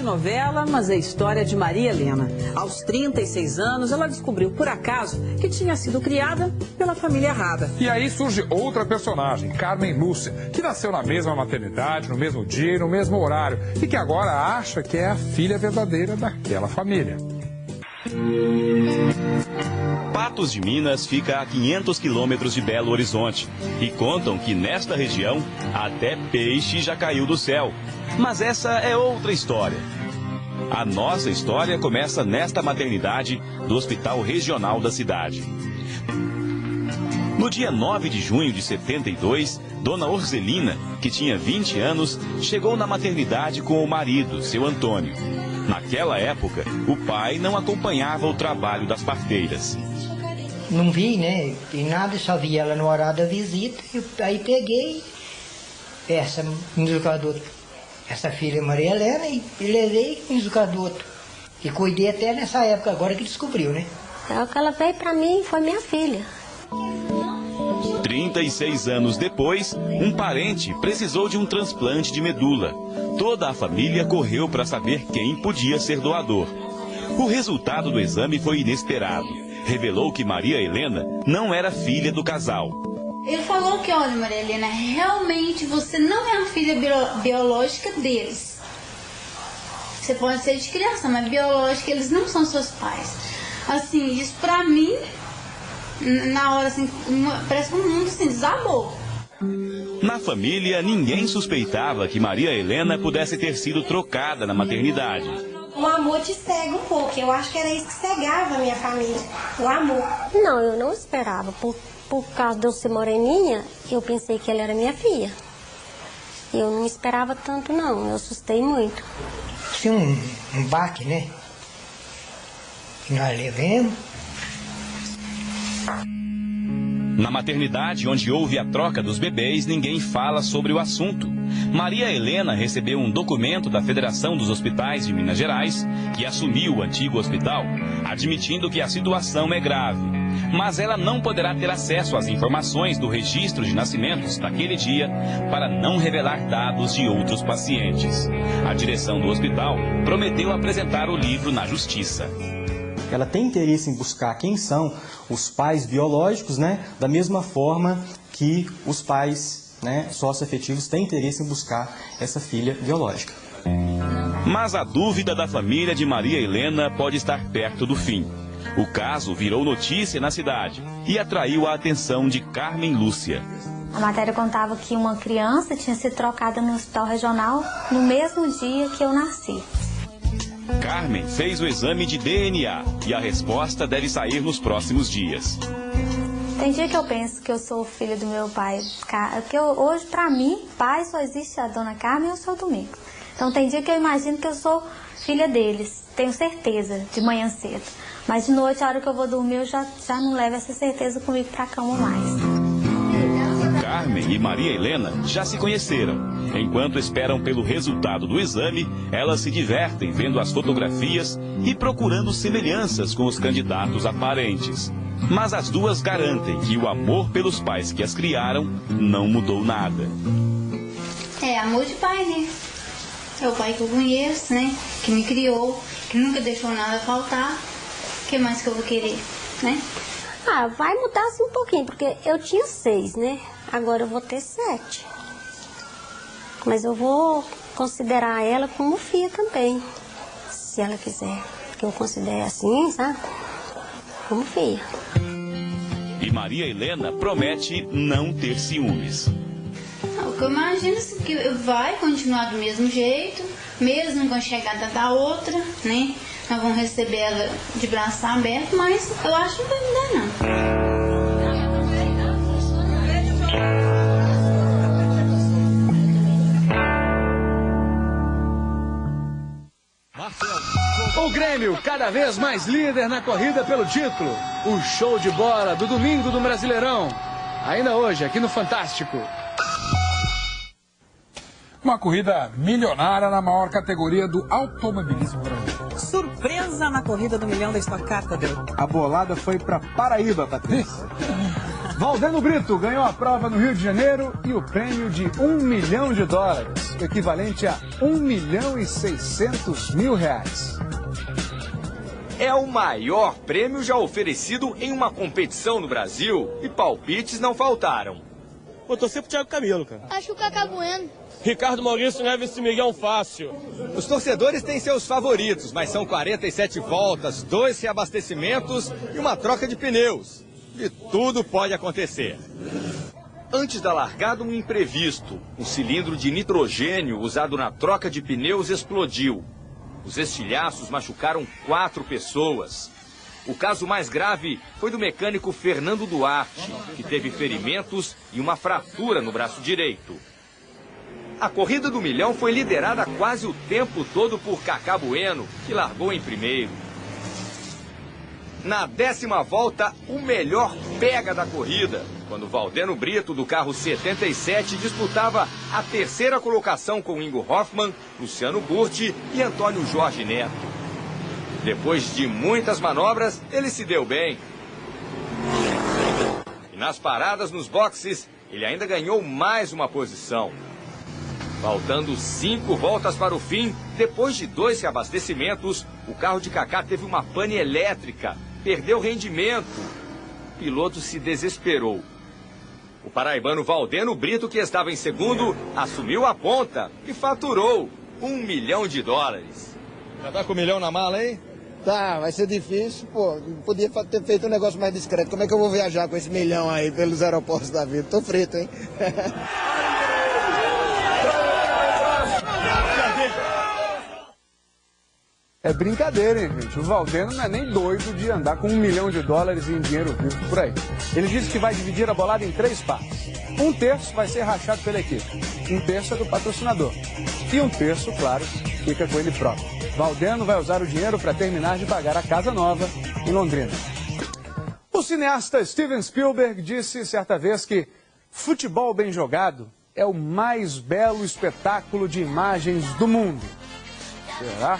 Novela, mas é a história de Maria Helena. Aos 36 anos, ela descobriu por acaso que tinha sido criada pela família errada. E aí surge outra personagem, Carmen Lúcia, que nasceu na mesma maternidade, no mesmo dia e no mesmo horário, e que agora acha que é a filha verdadeira daquela família. Patos de Minas fica a 500 quilômetros de Belo Horizonte e contam que nesta região até peixe já caiu do céu. Mas essa é outra história. A nossa história começa nesta maternidade do Hospital Regional da cidade. No dia 9 de junho de 72, Dona Orzelina, que tinha 20 anos, chegou na maternidade com o marido, seu Antônio. Naquela época, o pai não acompanhava o trabalho das parteiras. Não vi, né? E nada, só vi ela no horário da visita. Aí peguei essa educadora, essa filha Maria Helena, e levei no educador. E cuidei até nessa época, agora que descobriu, né? É o que ela veio pra mim, foi minha filha. 36 anos depois, um parente precisou de um transplante de medula. Toda a família correu para saber quem podia ser doador. O resultado do exame foi inesperado. Revelou que Maria Helena não era filha do casal. Ele falou que, olha, Maria Helena, realmente você não é a filha biológica deles. Você pode ser de criação, mas biológica eles não são seus pais. Assim, isso pra mim, na hora assim, parece que o mundo assim, desabou. Na família, ninguém suspeitava que Maria Helena pudesse ter sido trocada na maternidade. O amor te cega um pouco, eu acho que era isso que cegava a minha família, o amor. Não, eu não esperava, por causa de eu ser moreninha, eu pensei que ela era minha filha. Eu não esperava tanto não, eu assustei muito. Tinha um baque, né? Que nós levamos. Na maternidade, onde houve a troca dos bebês, ninguém fala sobre o assunto. Maria Helena recebeu um documento da Federação dos Hospitais de Minas Gerais, que assumiu o antigo hospital, admitindo que a situação é grave. Mas ela não poderá ter acesso às informações do registro de nascimentos daquele dia para não revelar dados de outros pacientes. A direção do hospital prometeu apresentar o livro na justiça. Ela tem interesse em buscar quem são os pais biológicos, né? Da mesma forma que os pais, né, sócio-afetivos têm interesse em buscar essa filha biológica. Mas a dúvida da família de Maria Helena pode estar perto do fim. O caso virou notícia na cidade e atraiu a atenção de Carmen Lúcia. A matéria contava que uma criança tinha sido trocada no hospital regional no mesmo dia que eu nasci. Carmen fez o exame de DNA e a resposta deve sair nos próximos dias. Tem dia que eu penso que eu sou filha do meu pai, porque hoje, pra mim, pai só existe a dona Carmen e eu sou o Domingos. Então tem dia que eu imagino que eu sou filha deles, tenho certeza, de manhã cedo. Mas de noite, a hora que eu vou dormir, eu já não levo essa certeza comigo pra cama mais. Carmen e Maria Helena já se conheceram. Enquanto esperam pelo resultado do exame, elas se divertem vendo as fotografias e procurando semelhanças com os candidatos aparentes. Mas as duas garantem que o amor pelos pais que as criaram não mudou nada. É amor de pai, né? É o pai que eu conheço, né? Que me criou, que nunca deixou nada faltar. O que mais que eu vou querer, né? Ah, vai mudar assim um pouquinho, porque eu tinha 6, né? Agora eu vou ter 7. Mas eu vou considerar ela como filha também, se ela quiser. Porque eu considero assim, sabe? Como filha. E Maria Helena promete não ter ciúmes. O que eu imagino é que vai continuar do mesmo jeito, mesmo com a chegada da outra, né? Nós vamos receber ela de braço aberto, mas eu acho que não vai mudar, não. O Grêmio, cada vez mais líder na corrida pelo título. O show de bola do domingo do Brasileirão. ainda hoje, aqui no Fantástico. Uma corrida milionária na maior categoria do automobilismo brasileiro. Surpresa na corrida do milhão da Stock Car, Tadeu. A bolada foi para Paraíba, Patrícia. Valdeno Brito ganhou a prova no Rio de Janeiro e o prêmio de $1 milhão, o equivalente a R$1.600.000. É o maior prêmio já oferecido em uma competição no Brasil e palpites não faltaram. Eu torci pro Thiago Camilo, cara. Acho que o Cacá Bueno. Ricardo Maurício leva esse Miguel fácil. Os torcedores têm seus favoritos, mas são 47 voltas, 2 reabastecimentos e uma troca de pneus. E tudo pode acontecer. Antes da largada, um imprevisto. Um cilindro de nitrogênio usado na troca de pneus explodiu. Os estilhaços machucaram 4 pessoas. O caso mais grave foi do mecânico Fernando Duarte, que teve ferimentos e uma fratura no braço direito. A corrida do milhão foi liderada quase o tempo todo por Cacá Bueno, que largou em primeiro. Na 10ª volta, o melhor pega da corrida, quando Valdeno Brito, do carro 77, disputava a 3ª colocação com Ingo Hoffmann, Luciano Burti e Antônio Jorge Neto. Depois de muitas manobras, ele se deu bem. E nas paradas nos boxes, ele ainda ganhou mais uma posição. Faltando 5 voltas para o fim, depois de 2 reabastecimentos, o carro de Cacá teve uma pane elétrica, perdeu rendimento. O piloto se desesperou. O paraibano Valdeno Brito, que estava em segundo, assumiu a ponta e faturou $1 milhão. Já tá com $1 milhão na mala, hein? Tá, vai ser difícil, pô. Podia ter feito um negócio mais discreto. Como é que eu vou viajar com esse $1 milhão aí pelos aeroportos da vida? Tô frito, hein? É brincadeira, hein, gente? O Valdeno não é nem doido de andar com $1 milhão em dinheiro vivo por aí. Ele disse que vai dividir a bolada em 3 partes. 1/3 vai ser rachado pela equipe, 1/3 é do patrocinador. E 1/3, claro, fica com ele próprio. Valdeno vai usar o dinheiro para terminar de pagar a casa nova em Londrina. O cineasta Steven Spielberg disse certa vez que futebol bem jogado é o mais belo espetáculo de imagens do mundo. Será?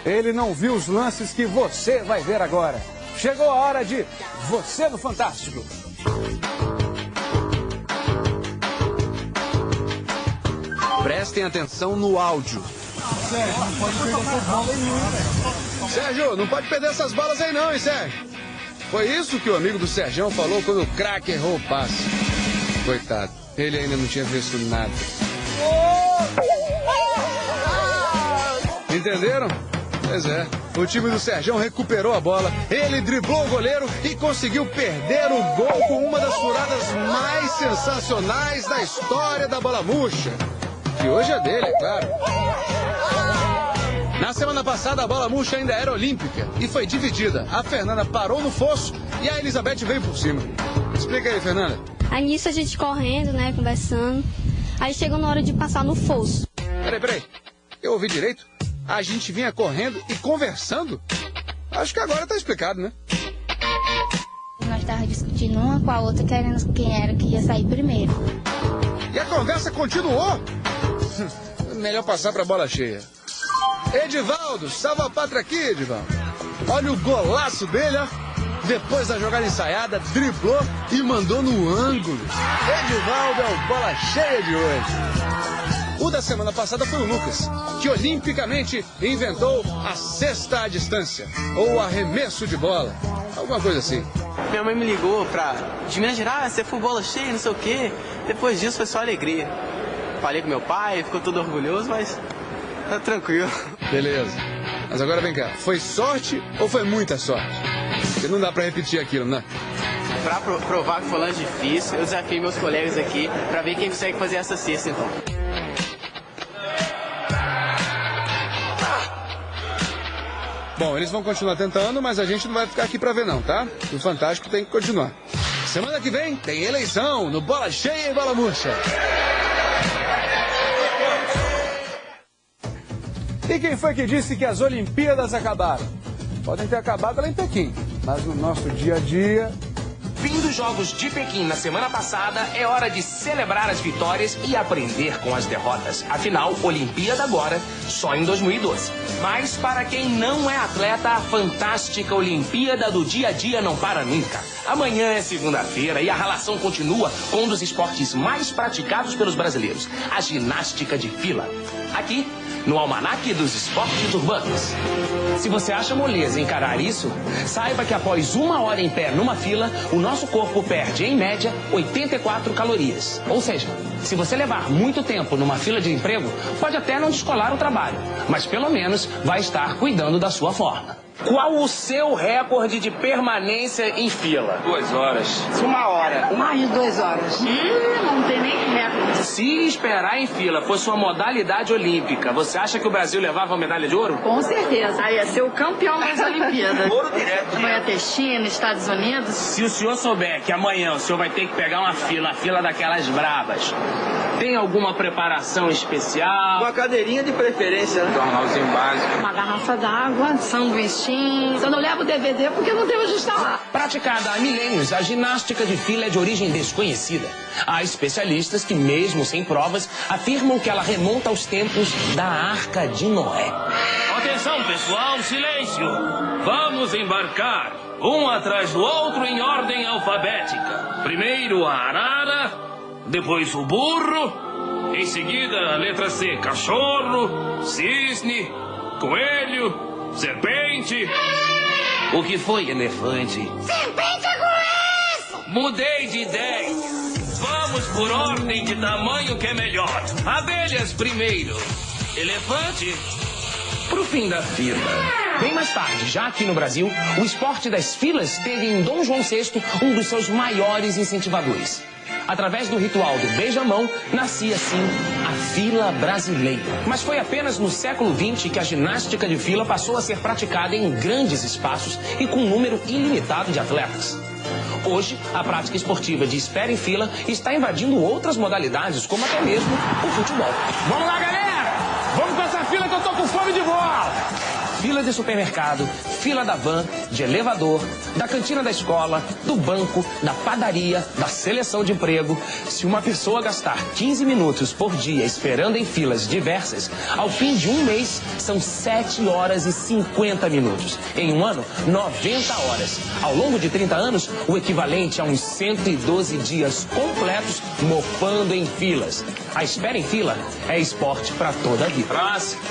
Ele não viu os lances que você vai ver agora. Chegou a hora de Você no Fantástico. Prestem atenção no áudio. Sérgio, não pode perder essas bolas aí não, hein, Sérgio? Foi isso que o amigo do Sergião falou quando o craque errou o passe. Coitado, ele ainda não tinha visto nada. Entenderam? Pois é, o time do Sergião recuperou a bola, ele driblou o goleiro e conseguiu perder o gol com uma das furadas mais sensacionais da história da bola murcha. Que hoje é dele, é claro. Na semana passada, a bola murcha ainda era olímpica e foi dividida. A Fernanda parou no fosso e a Elizabeth veio por cima. Explica aí, Fernanda. Aí nisso a gente correndo, né, conversando. Aí chegou na hora de passar no fosso. Peraí. Eu ouvi direito? A gente vinha correndo e conversando? Acho que agora tá explicado, né? Nós estávamos discutindo uma com a outra, querendo quem era que ia sair primeiro. E a conversa continuou? Melhor passar pra bola cheia. Edivaldo, salva a pátria aqui, Edivaldo. Olha o golaço dele, ó. Depois da jogada ensaiada, driblou e mandou no ângulo. Edivaldo é o bola cheia de hoje. O da semana passada foi o Lucas, que olimpicamente inventou a cesta à distância, ou arremesso de bola, alguma coisa assim. Minha mãe me ligou de Minas Gerais, você foi bola cheia, não sei o quê. Depois disso foi só alegria. Falei com meu pai, ficou todo orgulhoso, mas tá tranquilo. Beleza. Mas agora vem cá, foi sorte ou foi muita sorte? Porque não dá pra repetir aquilo, né? Pra provar que foi lance difícil, eu desafiei meus colegas aqui pra ver quem consegue fazer essa cesta, então. Bom, eles vão continuar tentando, mas a gente não vai ficar aqui pra ver não, tá? O Fantástico tem que continuar. Semana que vem tem eleição no Bola Cheia e Bola Murcha. E quem foi que disse que as Olimpíadas acabaram? Podem ter acabado lá em Pequim, mas no nosso dia a dia, fim dos Jogos de Pequim na semana passada, é hora de celebrar as vitórias e aprender com as derrotas. Afinal, Olimpíada agora, só em 2012. Mas para quem não é atleta, a fantástica Olimpíada do dia a dia não para nunca. Amanhã é segunda-feira e a relação continua com um dos esportes mais praticados pelos brasileiros, a ginástica de fila. Aqui, no Almanaque dos Esportes Urbanos. Se você acha moleza encarar isso, saiba que após 1 hora em pé numa fila, o nosso corpo perde, em média, 84 calorias. Ou seja, se você levar muito tempo numa fila de emprego, pode até não descolar o trabalho, mas pelo menos vai estar cuidando da sua forma. Qual o seu recorde de permanência em fila? 2 horas. 1 hora. Mais de 2 horas. Não tem nem recorde. Se esperar em fila fosse uma modalidade olímpica, você acha que o Brasil levava a medalha de ouro? Com certeza. Aí ia ser o campeão das Olimpíadas. Ouro direto. Amanhã ter China, Estados Unidos. Se o senhor souber que amanhã o senhor vai ter que pegar uma fila, a fila daquelas bravas, tem alguma preparação especial? Uma cadeirinha de preferência, né? Jornalzinho básico. Uma garrafa d'água, sanduíche. Eu não levo DVD porque não tem onde instalar. Praticada há milênios, a ginástica de fila é de origem desconhecida. Há especialistas que, mesmo sem provas, afirmam que ela remonta aos tempos da Arca de Noé. Atenção, pessoal, silêncio! Vamos embarcar, um atrás do outro em ordem alfabética. Primeiro a arara, depois o burro, em seguida a letra C, cachorro, cisne, coelho, serpente. O que foi, elefante? Serpente é com S! Mudei de ideia. Vamos por ordem de tamanho que é melhor. Abelhas primeiro. Elefante Pro fim da fila. Bem mais tarde, já aqui no Brasil, o esporte das filas teve em Dom João VI um dos seus maiores incentivadores. Através do ritual do beijamão, nascia assim a fila brasileira. Mas foi apenas no século XX que a ginástica de fila passou a ser praticada em grandes espaços e com um número ilimitado de atletas. Hoje, a prática esportiva de espera em fila está invadindo outras modalidades, como até mesmo o futebol. Vamos lá, galera! Vamos com essa fila que eu tô com fome de bola! Fila de supermercado, fila da van, de elevador, da cantina da escola, do banco, da padaria, da seleção de emprego. Se uma pessoa gastar 15 minutos por dia esperando em filas diversas, ao fim de um mês são 7 horas e 50 minutos. Em um ano, 90 horas. Ao longo de 30 anos, o equivalente a uns 112 dias completos mofando em filas. A espera em fila é esporte para toda a vida. Próximo.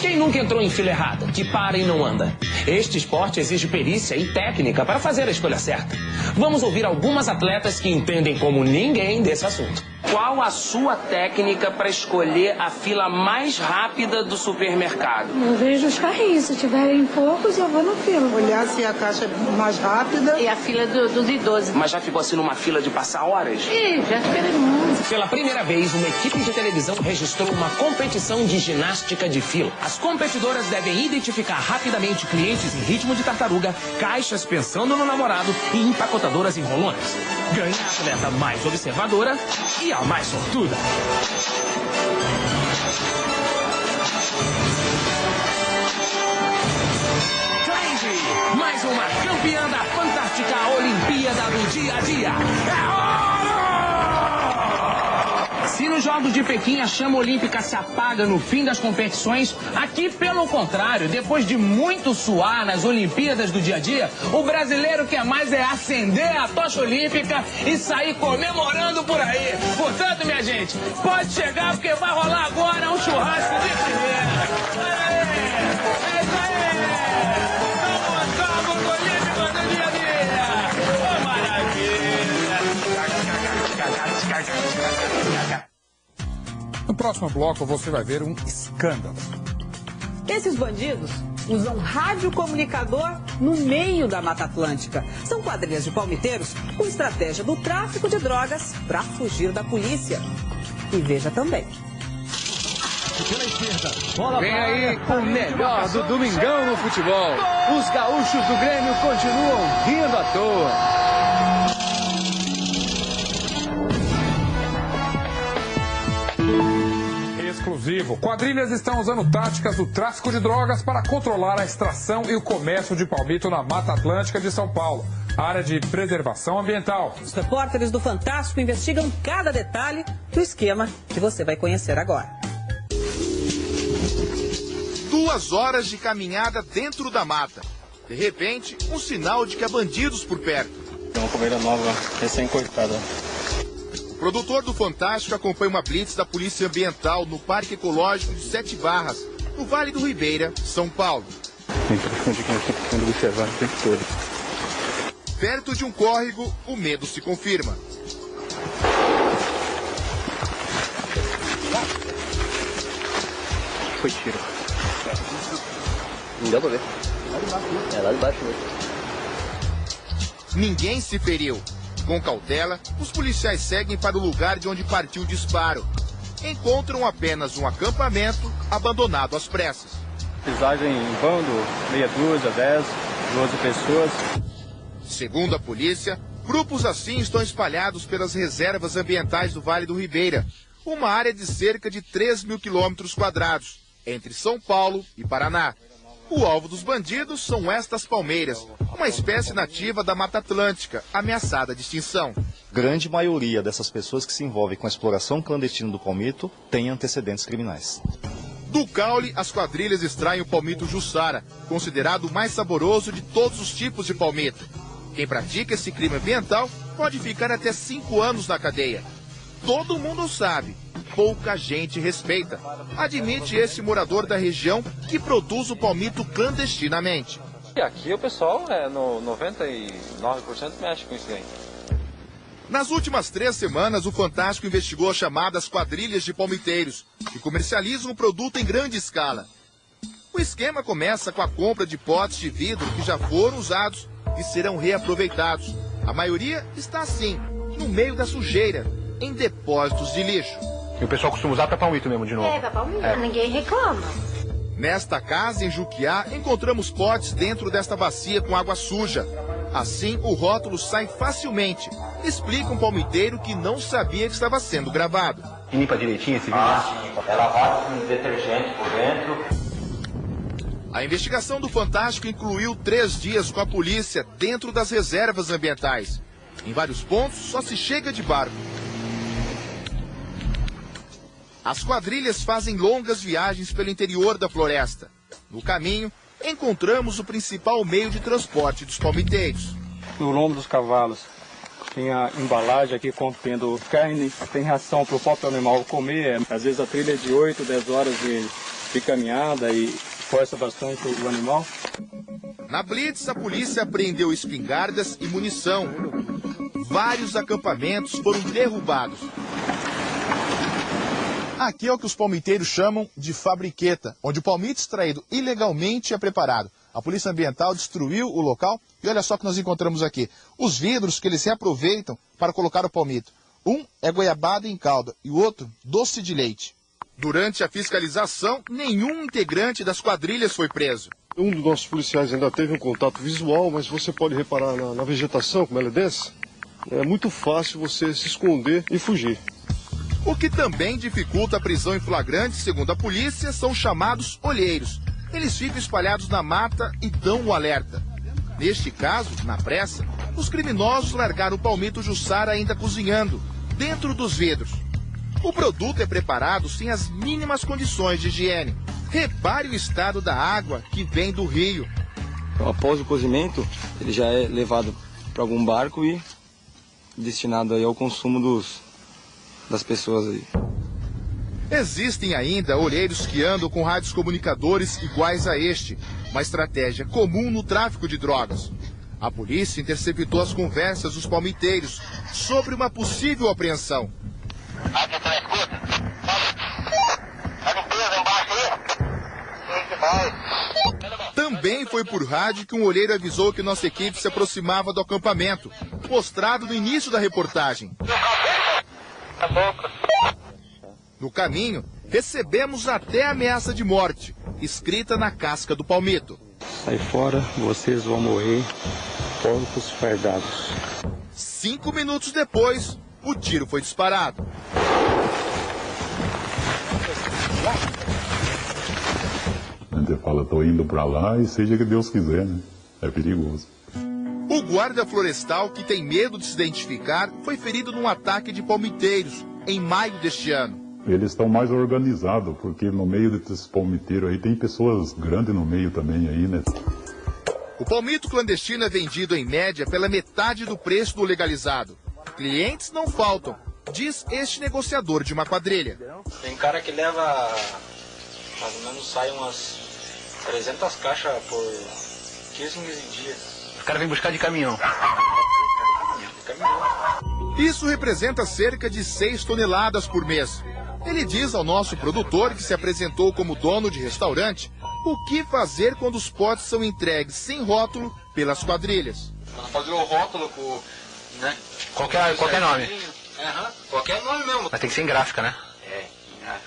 Quem nunca entrou em fila errada, que para e não anda? Este esporte exige perícia e técnica para fazer a escolha certa. Vamos ouvir algumas atletas que entendem como ninguém desse assunto. Qual a sua técnica para escolher a fila mais rápida do supermercado? Eu vejo os carrinhos, se tiverem poucos eu vou na fila. Olhar se a caixa é mais rápida. E a fila dos idosos. Mas já ficou assim numa fila de passar horas? Ih, já esperei muito. Pela primeira vez, uma equipe de televisão registrou uma competição de ginástica de fila. As competidoras devem identificar rapidamente clientes em ritmo de tartaruga, caixas pensando no namorado e empacotadoras enrolões. Ganha a atleta mais observadora e a mais sortuda. Cleide, mais uma campeã da fantástica Olimpíada do Dia a Dia. É ouro! Se nos Jogos de Pequim a chama olímpica se apaga no fim das competições, aqui pelo contrário, depois de muito suar nas Olimpíadas do dia a dia, o brasileiro quer mais é acender a tocha olímpica e sair comemorando por aí. Portanto, minha gente, pode chegar porque vai rolar agora um churrasco de primeira. É isso aí! Vamos, Jogos Olímpicos do dia a dia! Oh, maravilha! No próximo bloco você vai ver um escândalo. Esses bandidos usam radiocomunicador no meio da Mata Atlântica. São quadrilhas de palmiteiros com estratégia do tráfico de drogas para fugir da polícia. E veja também. Pela esquerda, bola vem aí o melhor do domingão no futebol. Os gaúchos do Grêmio continuam rindo à toa. Exclusivo. Quadrilhas estão usando táticas do tráfico de drogas para controlar a extração e o comércio de palmito na Mata Atlântica de São Paulo, área de preservação ambiental. Os repórteres do Fantástico investigam cada detalhe do esquema que você vai conhecer agora. 2 horas de caminhada dentro da mata. De repente, um sinal de que há bandidos por perto. Tem uma coveira nova, recém-cortada. O produtor do Fantástico acompanha uma blitz da Polícia Ambiental no Parque Ecológico de 7 Barras, no Vale do Ribeira, São Paulo. Observar o tempo todo. Perto de um córrego, o medo se confirma. Foi tiro. Não deu pra ver. É lá de baixo mesmo. Ninguém se feriu. Com cautela, os policiais seguem para o lugar de onde partiu o disparo. Encontram apenas um acampamento abandonado às pressas. Pisagem em bando, meia dúzia, 10, 12 pessoas. Segundo a polícia, grupos assim estão espalhados pelas reservas ambientais do Vale do Ribeira, uma área de cerca de 3.000 km², entre São Paulo e Paraná. O alvo dos bandidos são estas palmeiras, uma espécie nativa da Mata Atlântica, ameaçada de extinção. Grande maioria dessas pessoas que se envolvem com a exploração clandestina do palmito tem antecedentes criminais. Do caule, as quadrilhas extraem o palmito Jussara, considerado o mais saboroso de todos os tipos de palmito. Quem pratica esse crime ambiental pode ficar até 5 anos na cadeia. Todo mundo sabe, pouca gente respeita, admite esse morador da região que produz o palmito clandestinamente. E aqui o pessoal, no 99% mexe com isso aí. Nas últimas 3 semanas, o Fantástico investigou as chamadas quadrilhas de palmiteiros, que comercializam o produto em grande escala. O esquema começa com a compra de potes de vidro que já foram usados e serão reaproveitados. A maioria está assim, no meio da sujeira, em depósitos de lixo. E o pessoal costuma usar para palmito mesmo, de novo? Para palmito, ninguém reclama. Nesta casa, em Juquiá, encontramos potes dentro desta bacia com água suja. Assim, o rótulo sai facilmente. Explica um palmiteiro que não sabia que estava sendo gravado. E limpa direitinho esse vidro? Sim. É lavado com detergente por dentro. A investigação do Fantástico incluiu 3 dias com a polícia dentro das reservas ambientais. Em vários pontos, só se chega de barco. As quadrilhas fazem longas viagens pelo interior da floresta. No caminho, encontramos o principal meio de transporte dos palmiteiros. No lombo dos cavalos tem a embalagem aqui contendo carne, tem ração para o próprio animal comer. Às vezes a trilha é de 8, 10 horas de caminhada e força bastante o animal. Na blitz, a polícia apreendeu espingardas e munição. Vários acampamentos foram derrubados. Aqui é o que os palmiteiros chamam de fabriqueta, onde o palmito extraído ilegalmente é preparado. A Polícia Ambiental destruiu o local e olha só o que nós encontramos aqui. Os vidros que eles reaproveitam para colocar o palmito. Um é goiabada em calda e o outro doce de leite. Durante a fiscalização, nenhum integrante das quadrilhas foi preso. Um dos nossos policiais ainda teve um contato visual, mas você pode reparar na vegetação, como ela é densa. É muito fácil você se esconder e fugir. O que também dificulta a prisão em flagrante, segundo a polícia, são chamados olheiros. Eles ficam espalhados na mata e dão o alerta. Neste caso, na pressa, os criminosos largaram o palmito Jussara ainda cozinhando, dentro dos vidros. O produto é preparado sem as mínimas condições de higiene. Repare o estado da água que vem do rio. Então, após o cozimento, ele já é levado para algum barco e destinado aí ao consumo das pessoas aí. Existem ainda olheiros que andam com rádios comunicadores iguais a este, uma estratégia comum no tráfico de drogas. A polícia interceptou as conversas dos palmiteiros sobre uma possível apreensão. Também foi por rádio que um olheiro avisou que nossa equipe se aproximava do acampamento, mostrado no início da reportagem. No caminho, recebemos até ameaça de morte, escrita na casca do palmito. Sai fora, vocês vão morrer, porcos fardados. 5 minutos depois, o tiro foi disparado. fala, tô indo para lá e seja que Deus quiser, né? É perigoso. O guarda florestal, que tem medo de se identificar, foi ferido num ataque de palmiteiros em maio deste ano. Eles estão mais organizados, porque no meio desses palmiteiros aí tem pessoas grandes no meio também aí, né? O palmito clandestino é vendido em média pela metade do preço do legalizado. Clientes não faltam, diz este negociador de uma quadrilha. Tem cara que leva, mais ou menos, sai umas 300 caixas por 15 dias. Os caras vêm buscar de caminhão. Isso representa cerca de 6 toneladas por mês. Ele diz ao nosso produtor, que se apresentou como dono de restaurante, o que fazer quando os potes são entregues sem rótulo pelas quadrilhas. Fazer o rótulo com, né? Qualquer nome. Qualquer nome mesmo. Mas tem que ser em gráfica, né?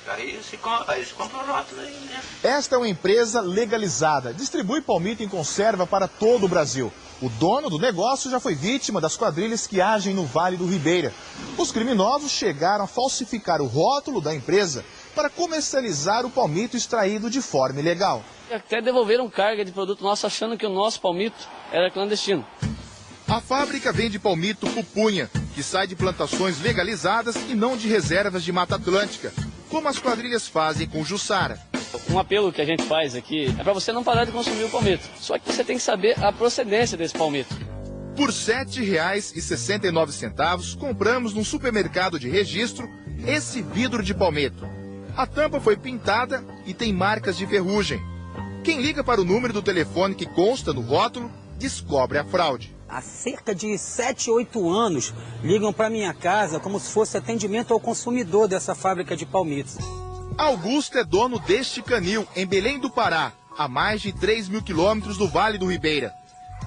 Aí se compra o rótulo aí, né? Esta é uma empresa legalizada, distribui palmito em conserva para todo o Brasil. O dono do negócio já foi vítima das quadrilhas que agem no Vale do Ribeira. Os criminosos chegaram a falsificar o rótulo da empresa para comercializar o palmito extraído de forma ilegal. Até devolveram carga de produto nosso achando que o nosso palmito era clandestino. A fábrica vende palmito pupunha, que sai de plantações legalizadas e não de reservas de Mata Atlântica, como as quadrilhas fazem com Jussara. Um apelo que a gente faz aqui é para você não parar de consumir o palmito. Só que você tem que saber a procedência desse palmito. Por R$ 7,69, compramos num supermercado de registro esse vidro de palmito. A tampa foi pintada e tem marcas de ferrugem. Quem liga para o número do telefone que consta no rótulo, descobre a fraude. Há cerca de 7, 8 anos, ligam para minha casa como se fosse atendimento ao consumidor dessa fábrica de palmitos. Augusto é dono deste canil, em Belém do Pará, a mais de 3 mil quilômetros do Vale do Ribeira.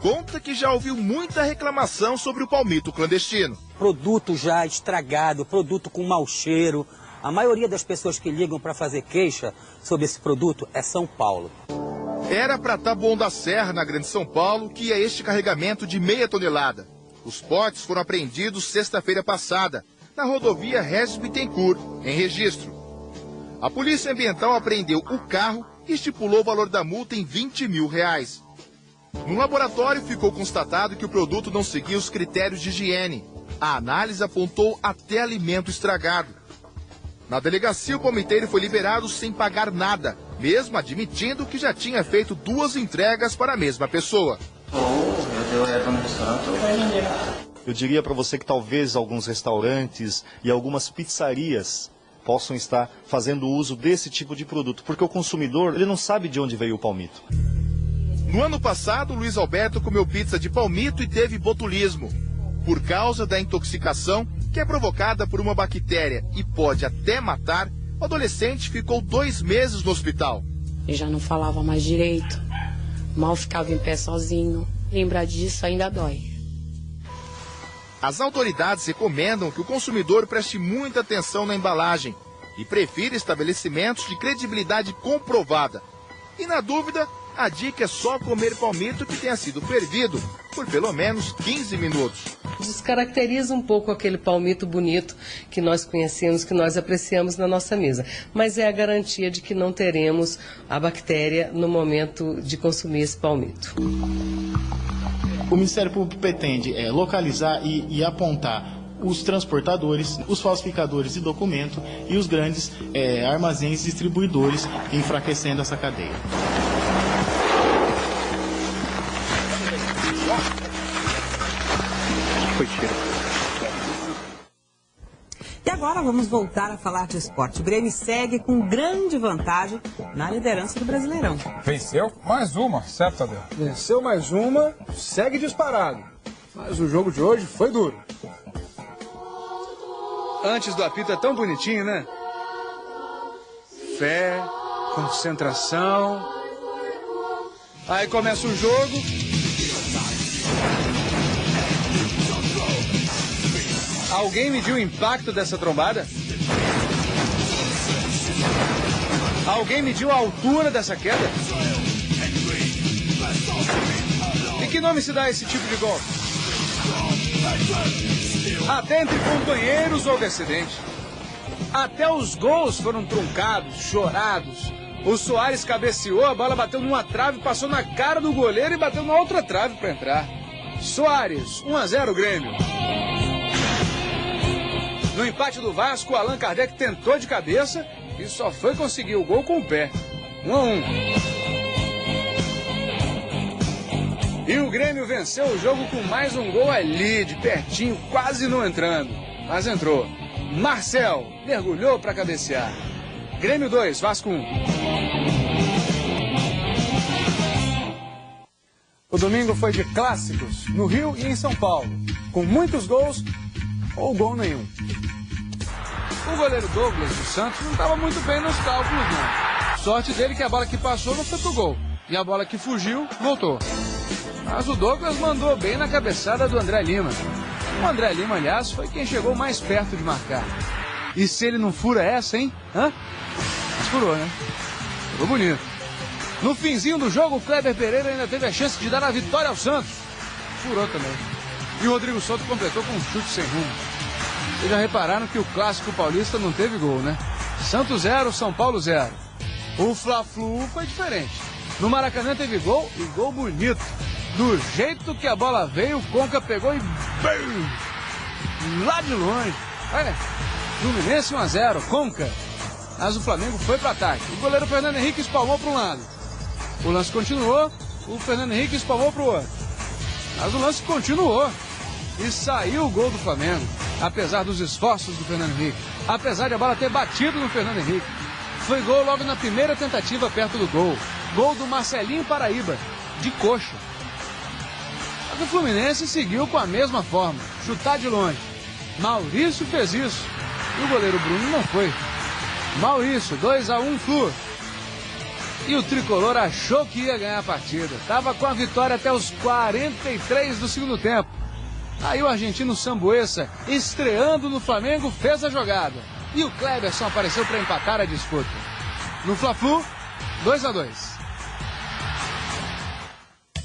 Conta que já ouviu muita reclamação sobre o palmito clandestino. Produto já estragado, produto com mau cheiro. A maioria das pessoas que ligam para fazer queixa sobre esse produto é São Paulo. Era para Taboão da Serra, na Grande São Paulo, que ia este carregamento de meia tonelada. Os potes foram apreendidos sexta-feira passada, na rodovia Regis Bittencourt, em Registro. A Polícia Ambiental apreendeu o carro e estipulou o valor da multa em R$20 mil. No laboratório ficou constatado que o produto não seguia os critérios de higiene. A análise apontou até alimento estragado. Na delegacia, o palmiteiro foi liberado sem pagar nada, mesmo admitindo que já tinha feito 2 entregas para a mesma pessoa. Eu diria para você que talvez alguns restaurantes e algumas pizzarias possam estar fazendo uso desse tipo de produto, porque o consumidor ele não sabe de onde veio o palmito. No ano passado, Luiz Alberto comeu pizza de palmito e teve botulismo. Por causa da intoxicação, que é provocada por uma bactéria e pode até matar, o adolescente ficou 2 meses no hospital. Eu já não falava mais direito, mal ficava em pé sozinho. Lembrar disso ainda dói. As autoridades recomendam que o consumidor preste muita atenção na embalagem e prefira estabelecimentos de credibilidade comprovada. E na dúvida, a dica é só comer palmito que tenha sido fervido por pelo menos 15 minutos. Descaracteriza um pouco aquele palmito bonito que nós conhecemos, que nós apreciamos na nossa mesa. Mas é a garantia de que não teremos a bactéria no momento de consumir esse palmito. O Ministério Público pretende localizar e apontar os transportadores, os falsificadores de documento e os grandes armazéns distribuidores, enfraquecendo essa cadeia. E agora vamos voltar a falar de esporte. O Grêmio segue com grande vantagem na liderança do Brasileirão. Venceu mais uma, certo, Tadeu? Venceu mais uma, segue disparado. Mas o jogo de hoje foi duro. Antes do apito é tão bonitinho, né? Fé, concentração. Aí começa o jogo. Alguém mediu o impacto dessa trombada? Alguém mediu a altura dessa queda? E que nome se dá a esse tipo de golpe? Até entre companheiros houve acidente. Até os gols foram truncados, chorados. O Soares cabeceou, a bola bateu numa trave, passou na cara do goleiro e bateu na outra trave para entrar. Soares, 1-0 Grêmio. No empate do Vasco, o Allan Kardec tentou de cabeça e só foi conseguir o gol com o pé. 1-1. E o Grêmio venceu o jogo com mais um gol ali, de pertinho, quase não entrando. Mas entrou. Marcel mergulhou para cabecear. Grêmio 2, Vasco 1. O domingo foi de clássicos no Rio e em São Paulo, com muitos gols ou gol nenhum. O goleiro Douglas do Santos não estava muito bem nos cálculos, não. Sorte dele que a bola que passou não foi pro gol, e a bola que fugiu, voltou. Mas o Douglas mandou bem na cabeçada do André Lima. O André Lima, aliás, foi quem chegou mais perto de marcar. E se ele não fura essa, hein? Hã? Mas furou, né? Furou bonito. No finzinho do jogo, o Kleber Pereira ainda teve a chance de dar a vitória ao Santos. Furou também. E o Rodrigo Souto completou com um chute sem rumo. Vocês já repararam que o clássico paulista não teve gol, né? Santos 0, São Paulo 0. O Fla-Flu foi diferente. No Maracanã teve gol e gol bonito. Do jeito que a bola veio, o Conca pegou e... BAM! Lá de longe. Olha, Fluminense 1-0, Conca. Mas o Flamengo foi para ataque. O goleiro Fernando Henrique espalmou para um lado. O lance continuou, o Fernando Henrique espalmou para o outro. Mas o lance continuou. E saiu o gol do Flamengo. Apesar dos esforços do Fernando Henrique. Apesar de a bola ter batido no Fernando Henrique. Foi gol logo na primeira tentativa perto do gol. Gol do Marcelinho Paraíba, de coxa. Mas o Fluminense seguiu com a mesma forma. Chutar de longe. Maurício fez isso. E o goleiro Bruno não foi. Maurício, 2-1 Flu. E o tricolor achou que ia ganhar a partida. Estava com a vitória até os 43 do segundo tempo. Aí o argentino Sambuesa, estreando no Flamengo, fez a jogada. E o Kleberson apareceu para empatar a disputa. No Fla-Flu, 2-2.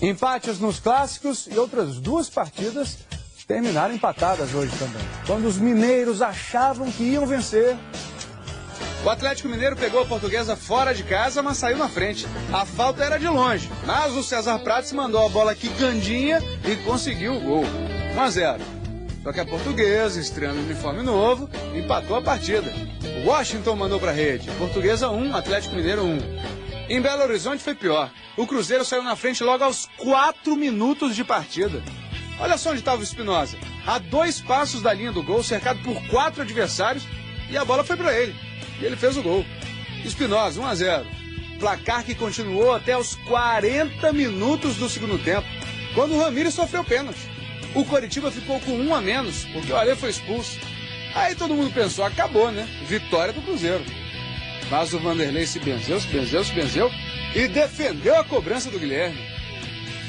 Empates nos clássicos e outras duas partidas terminaram empatadas hoje também. Quando os mineiros achavam que iam vencer... O Atlético Mineiro pegou a Portuguesa fora de casa, mas saiu na frente. A falta era de longe, mas o César Prates mandou a bola quicandinha e conseguiu o gol. 1-0. Só que a Portuguesa, estreando um uniforme novo, empatou a partida. Washington mandou para a rede. Portuguesa 1, Atlético Mineiro 1. Em Belo Horizonte foi pior. O Cruzeiro saiu na frente logo aos 4 minutos de partida. Olha só onde estava o Espinosa. A 2 passos da linha do gol, cercado por 4 adversários, e a bola foi para ele. E ele fez o gol. Espinosa, 1-0. Placar que continuou até os 40 minutos do segundo tempo, quando o Ramírez sofreu pênalti. O Coritiba ficou com 1 a menos, porque o Alê foi expulso. Aí todo mundo pensou, acabou, né? Vitória do Cruzeiro. Mas o Vanderlei se benzeu e defendeu a cobrança do Guilherme.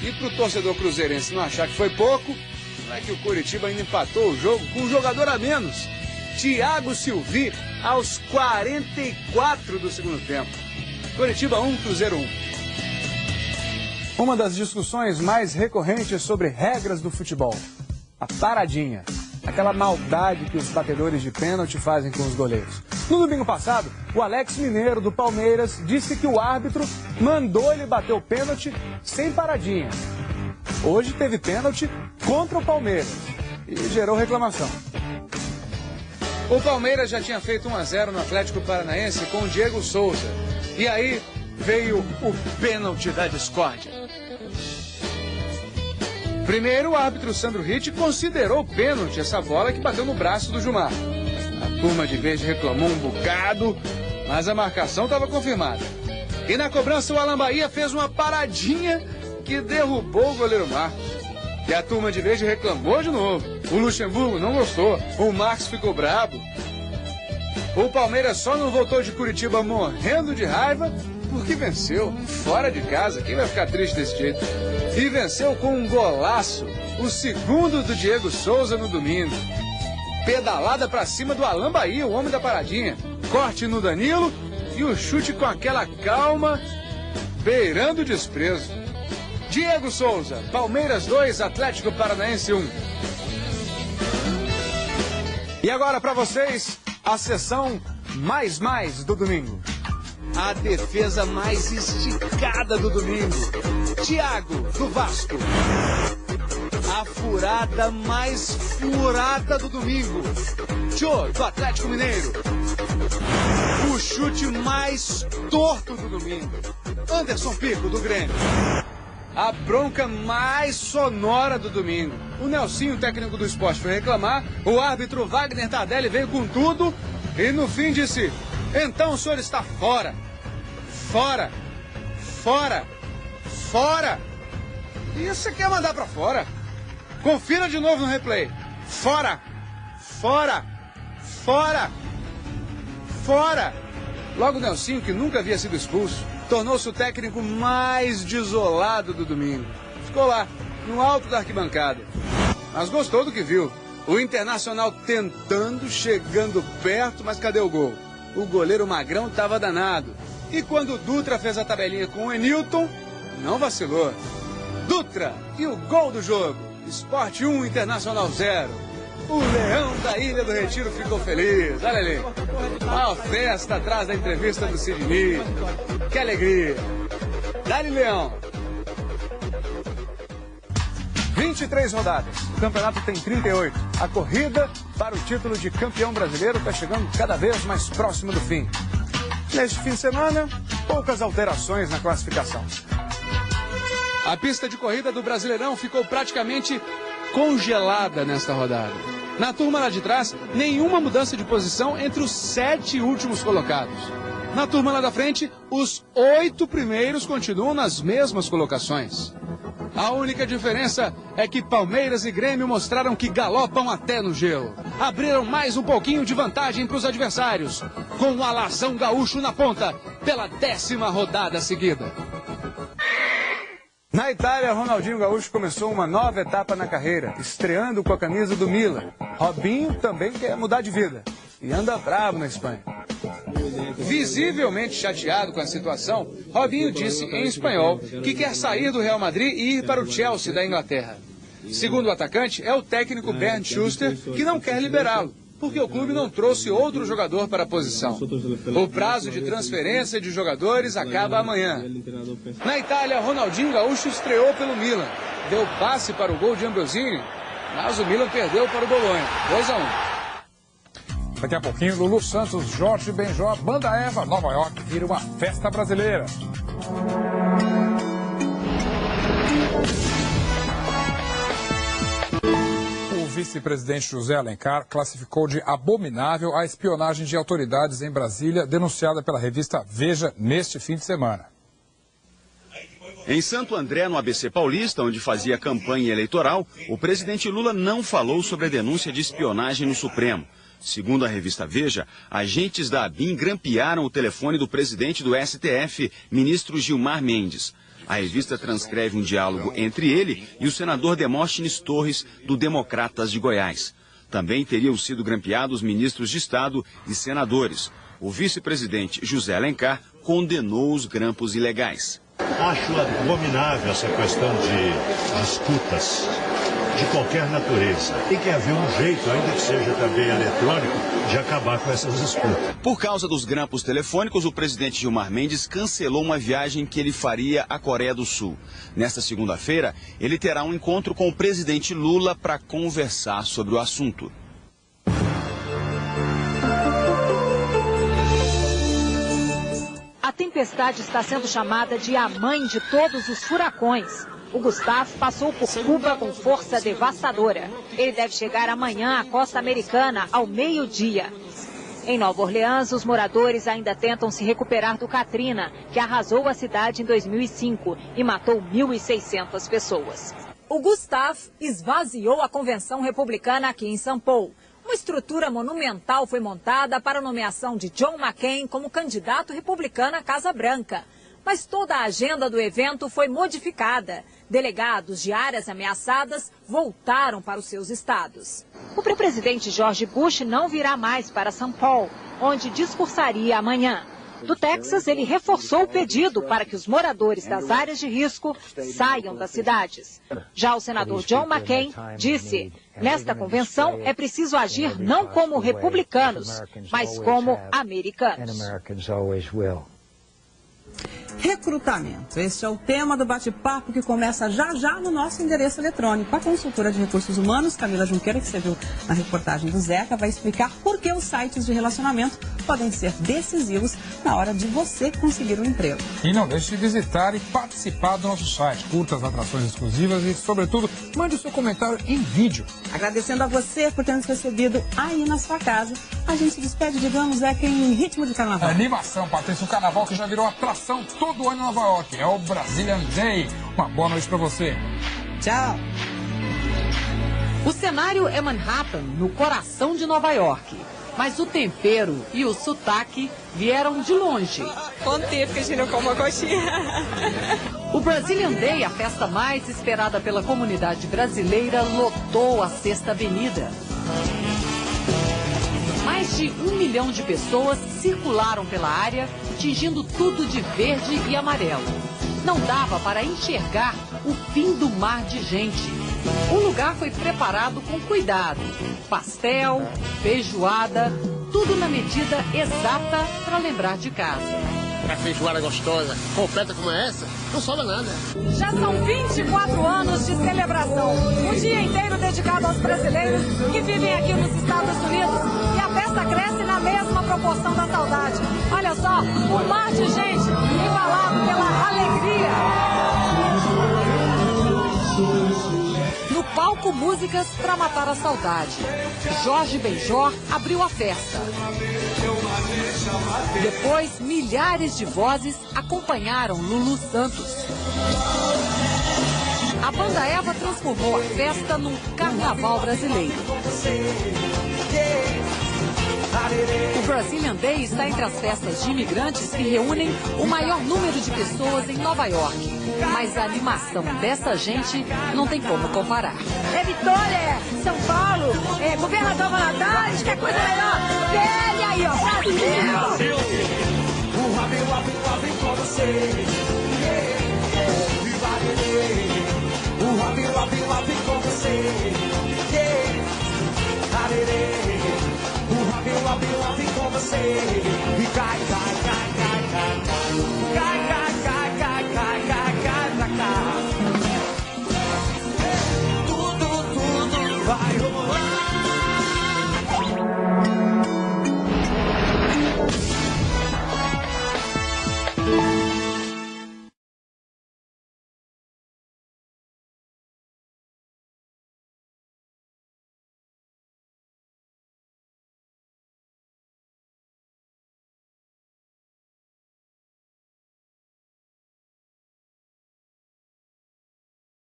E pro torcedor cruzeirense não achar que foi pouco, não é que o Coritiba ainda empatou o jogo com um jogador a menos. Thiago Silvi, aos 44 do segundo tempo. Coritiba 1, Cruzeiro 1. Uma das discussões mais recorrentes sobre regras do futebol. A paradinha. Aquela maldade que os batedores de pênalti fazem com os goleiros. No domingo passado, o Alex Mineiro, do Palmeiras, disse que o árbitro mandou ele bater o pênalti sem paradinha. Hoje teve pênalti contra o Palmeiras e gerou reclamação. O Palmeiras já tinha feito 1-0 no Atlético Paranaense com o Diego Souza. E aí veio o pênalti da discórdia. Primeiro, o árbitro Sandro Ritt considerou pênalti essa bola que bateu no braço do Gilmar. A turma de verde reclamou um bocado, mas a marcação estava confirmada. E na cobrança o Alan Bahia fez uma paradinha que derrubou o goleiro Marcos. E a turma de verde reclamou de novo. O Luxemburgo não gostou. O Marcos ficou bravo. O Palmeiras só não voltou de Curitiba morrendo de raiva porque venceu fora de casa. Quem vai ficar triste desse jeito? E venceu com um golaço. O segundo do Diego Souza no domingo. Pedalada pra cima do Alan Bahia, o homem da paradinha. Corte no Danilo e o chute com aquela calma, beirando o desprezo. Diego Souza, Palmeiras 2, Atlético Paranaense 1. E agora para vocês, a sessão mais do domingo. a defesa mais esticada do domingo. Thiago, do Vasco. A furada mais furada do domingo. Jô, do Atlético Mineiro. O chute mais torto do domingo. Anderson Pico, do Grêmio. A bronca mais sonora do domingo. O Nelsinho, técnico do Sport, foi reclamar. O árbitro Wagner Tardelli veio com tudo e no fim disse: então o senhor está fora. Fora. Fora. Fora. E você quer mandar pra fora? Confira de novo no replay. Fora. Fora. Fora. Fora. Logo o Nelsinho, que nunca havia sido expulso, tornou-se o técnico mais desolado do domingo. Ficou lá, no alto da arquibancada. Mas gostou do que viu. O Internacional tentando, chegando perto, mas cadê o gol? O goleiro Magrão estava danado. E quando o Dutra fez a tabelinha com o Enilton, não vacilou. Dutra e o gol do jogo. Sport 1, Internacional 0. O Leão da Ilha do Retiro ficou feliz. Olha ali. Uma festa atrás da entrevista do Sidney. Que alegria. Dá-lhe, Leão. 23 rodadas. O campeonato tem 38. A corrida para o título de campeão brasileiro está chegando cada vez mais próximo do fim. Neste fim de semana, poucas alterações na classificação. A pista de corrida do Brasileirão ficou praticamente congelada nesta rodada. Na turma lá de trás, nenhuma mudança de posição entre os 7 últimos colocados. Na turma lá da frente, os 8 primeiros continuam nas mesmas colocações. A única diferença é que Palmeiras e Grêmio mostraram que galopam até no gelo. Abriram mais um pouquinho de vantagem para os adversários, com o alazão gaúcho na ponta, pela 10ª rodada seguida. Na Itália, Ronaldinho Gaúcho começou uma nova etapa na carreira, estreando com a camisa do Milan. Robinho também quer mudar de vida e anda bravo na Espanha. Visivelmente chateado com a situação, Robinho disse em espanhol que quer sair do Real Madrid e ir para o Chelsea da Inglaterra. Segundo o atacante, é o técnico Bernd Schuster que não quer liberá-lo, porque o clube não trouxe outro jogador para a posição. O prazo de transferência de jogadores acaba amanhã. Na Itália, Ronaldinho Gaúcho estreou pelo Milan. Deu passe para o gol de Ambrosini, mas o Milan perdeu para o Bolonha, 2-1. Daqui a pouquinho, Lulu Santos, Jorge Benjó, Banda Eva, Nova York, vira uma festa brasileira. O vice-presidente José Alencar classificou de abominável a espionagem de autoridades em Brasília, denunciada pela revista Veja neste fim de semana. Em Santo André, no ABC Paulista, onde fazia campanha eleitoral, o presidente Lula não falou sobre a denúncia de espionagem no Supremo. Segundo a revista Veja, agentes da ABIN grampearam o telefone do presidente do STF, ministro Gilmar Mendes. A revista transcreve um diálogo entre ele e o senador Demóstenes Torres, do Democratas de Goiás. Também teriam sido grampeados ministros de Estado e senadores. O vice-presidente José Alencar condenou os grampos ilegais. Acho abominável essa questão de disputas de qualquer natureza. Tem que haver um jeito, ainda que seja também eletrônico, de acabar com essas disputas. Por causa dos grampos telefônicos, o presidente Gilmar Mendes cancelou uma viagem que ele faria à Coreia do Sul. Nesta segunda-feira, ele terá um encontro com o presidente Lula para conversar sobre o assunto. A tempestade está sendo chamada de a mãe de todos os furacões. O Gustavo passou por Cuba com força devastadora. Ele deve chegar amanhã à costa americana, ao meio-dia. Em Nova Orleans, os moradores ainda tentam se recuperar do Katrina, que arrasou a cidade em 2005 e matou 1.600 pessoas. O Gustavo esvaziou a convenção republicana aqui em São Paulo. Uma estrutura monumental foi montada para a nomeação de John McCain como candidato republicano à Casa Branca. Mas toda a agenda do evento foi modificada. Delegados de áreas ameaçadas voltaram para os seus estados. O presidente George Bush não virá mais para São Paulo, onde discursaria amanhã. Do Texas, ele reforçou o pedido para que os moradores das áreas de risco saiam das cidades. Já o senador John McCain disse: nesta convenção é preciso agir não como republicanos, mas como americanos. Recrutamento. Este é o tema do bate-papo que começa já no nosso endereço eletrônico. A consultora de recursos humanos, Camila Junqueira, que você viu na reportagem do Zeca, vai explicar por que os sites de relacionamento podem ser decisivos na hora de você conseguir um emprego. E não deixe de visitar e participar do nosso site. Curta as atrações exclusivas e, sobretudo, mande o seu comentário em vídeo. Agradecendo a você por ter nos recebido aí na sua casa. A gente se despede, digamos, Zeca, em ritmo de carnaval. Animação, Patrícia, um carnaval que já virou atração todo ano em Nova York. É o Brazilian Day. Uma boa noite pra você. Tchau. O cenário é Manhattan, no coração de Nova York. Mas o tempero e o sotaque vieram de longe. Quanto tempo que a gente não come uma coxinha? O Brazilian Day, a festa mais esperada pela comunidade brasileira, lotou a Sexta Avenida. Mais de 1 milhão de pessoas circularam pela área, tingindo tudo de verde e amarelo. Não dava para enxergar o fim do mar de gente. O lugar foi preparado com cuidado. Pastel, feijoada, tudo na medida exata para lembrar de casa. Uma feijoada gostosa, completa como é essa, não sobra nada. Já são 24 anos de celebração. Um dia inteiro dedicado aos brasileiros que vivem aqui nos Estados Unidos. E a festa cresce na mesma proporção da saudade. Olha só, um mar de gente embalado pela alegria. No palco, músicas para matar a saudade. Jorge Benjor abriu a festa. Depois, milhares de vozes acompanharam Lulu Santos. A banda Eva transformou a festa num carnaval brasileiro. O Brazilian Day está entre as festas de imigrantes que reúnem o maior número de pessoas em Nova York. Mas a animação dessa gente não tem como comparar. É Vitória, São Paulo, Governador Valadares, que é coisa melhor. E aí, ó, Brasil! O Rabi com você. O Rabi com você. O Rabi com você. E cai, cai, cai, cai, cai, cai. Cai, cai, cai, cai, cai, cai, cai pra cá. Tudo vai rolar.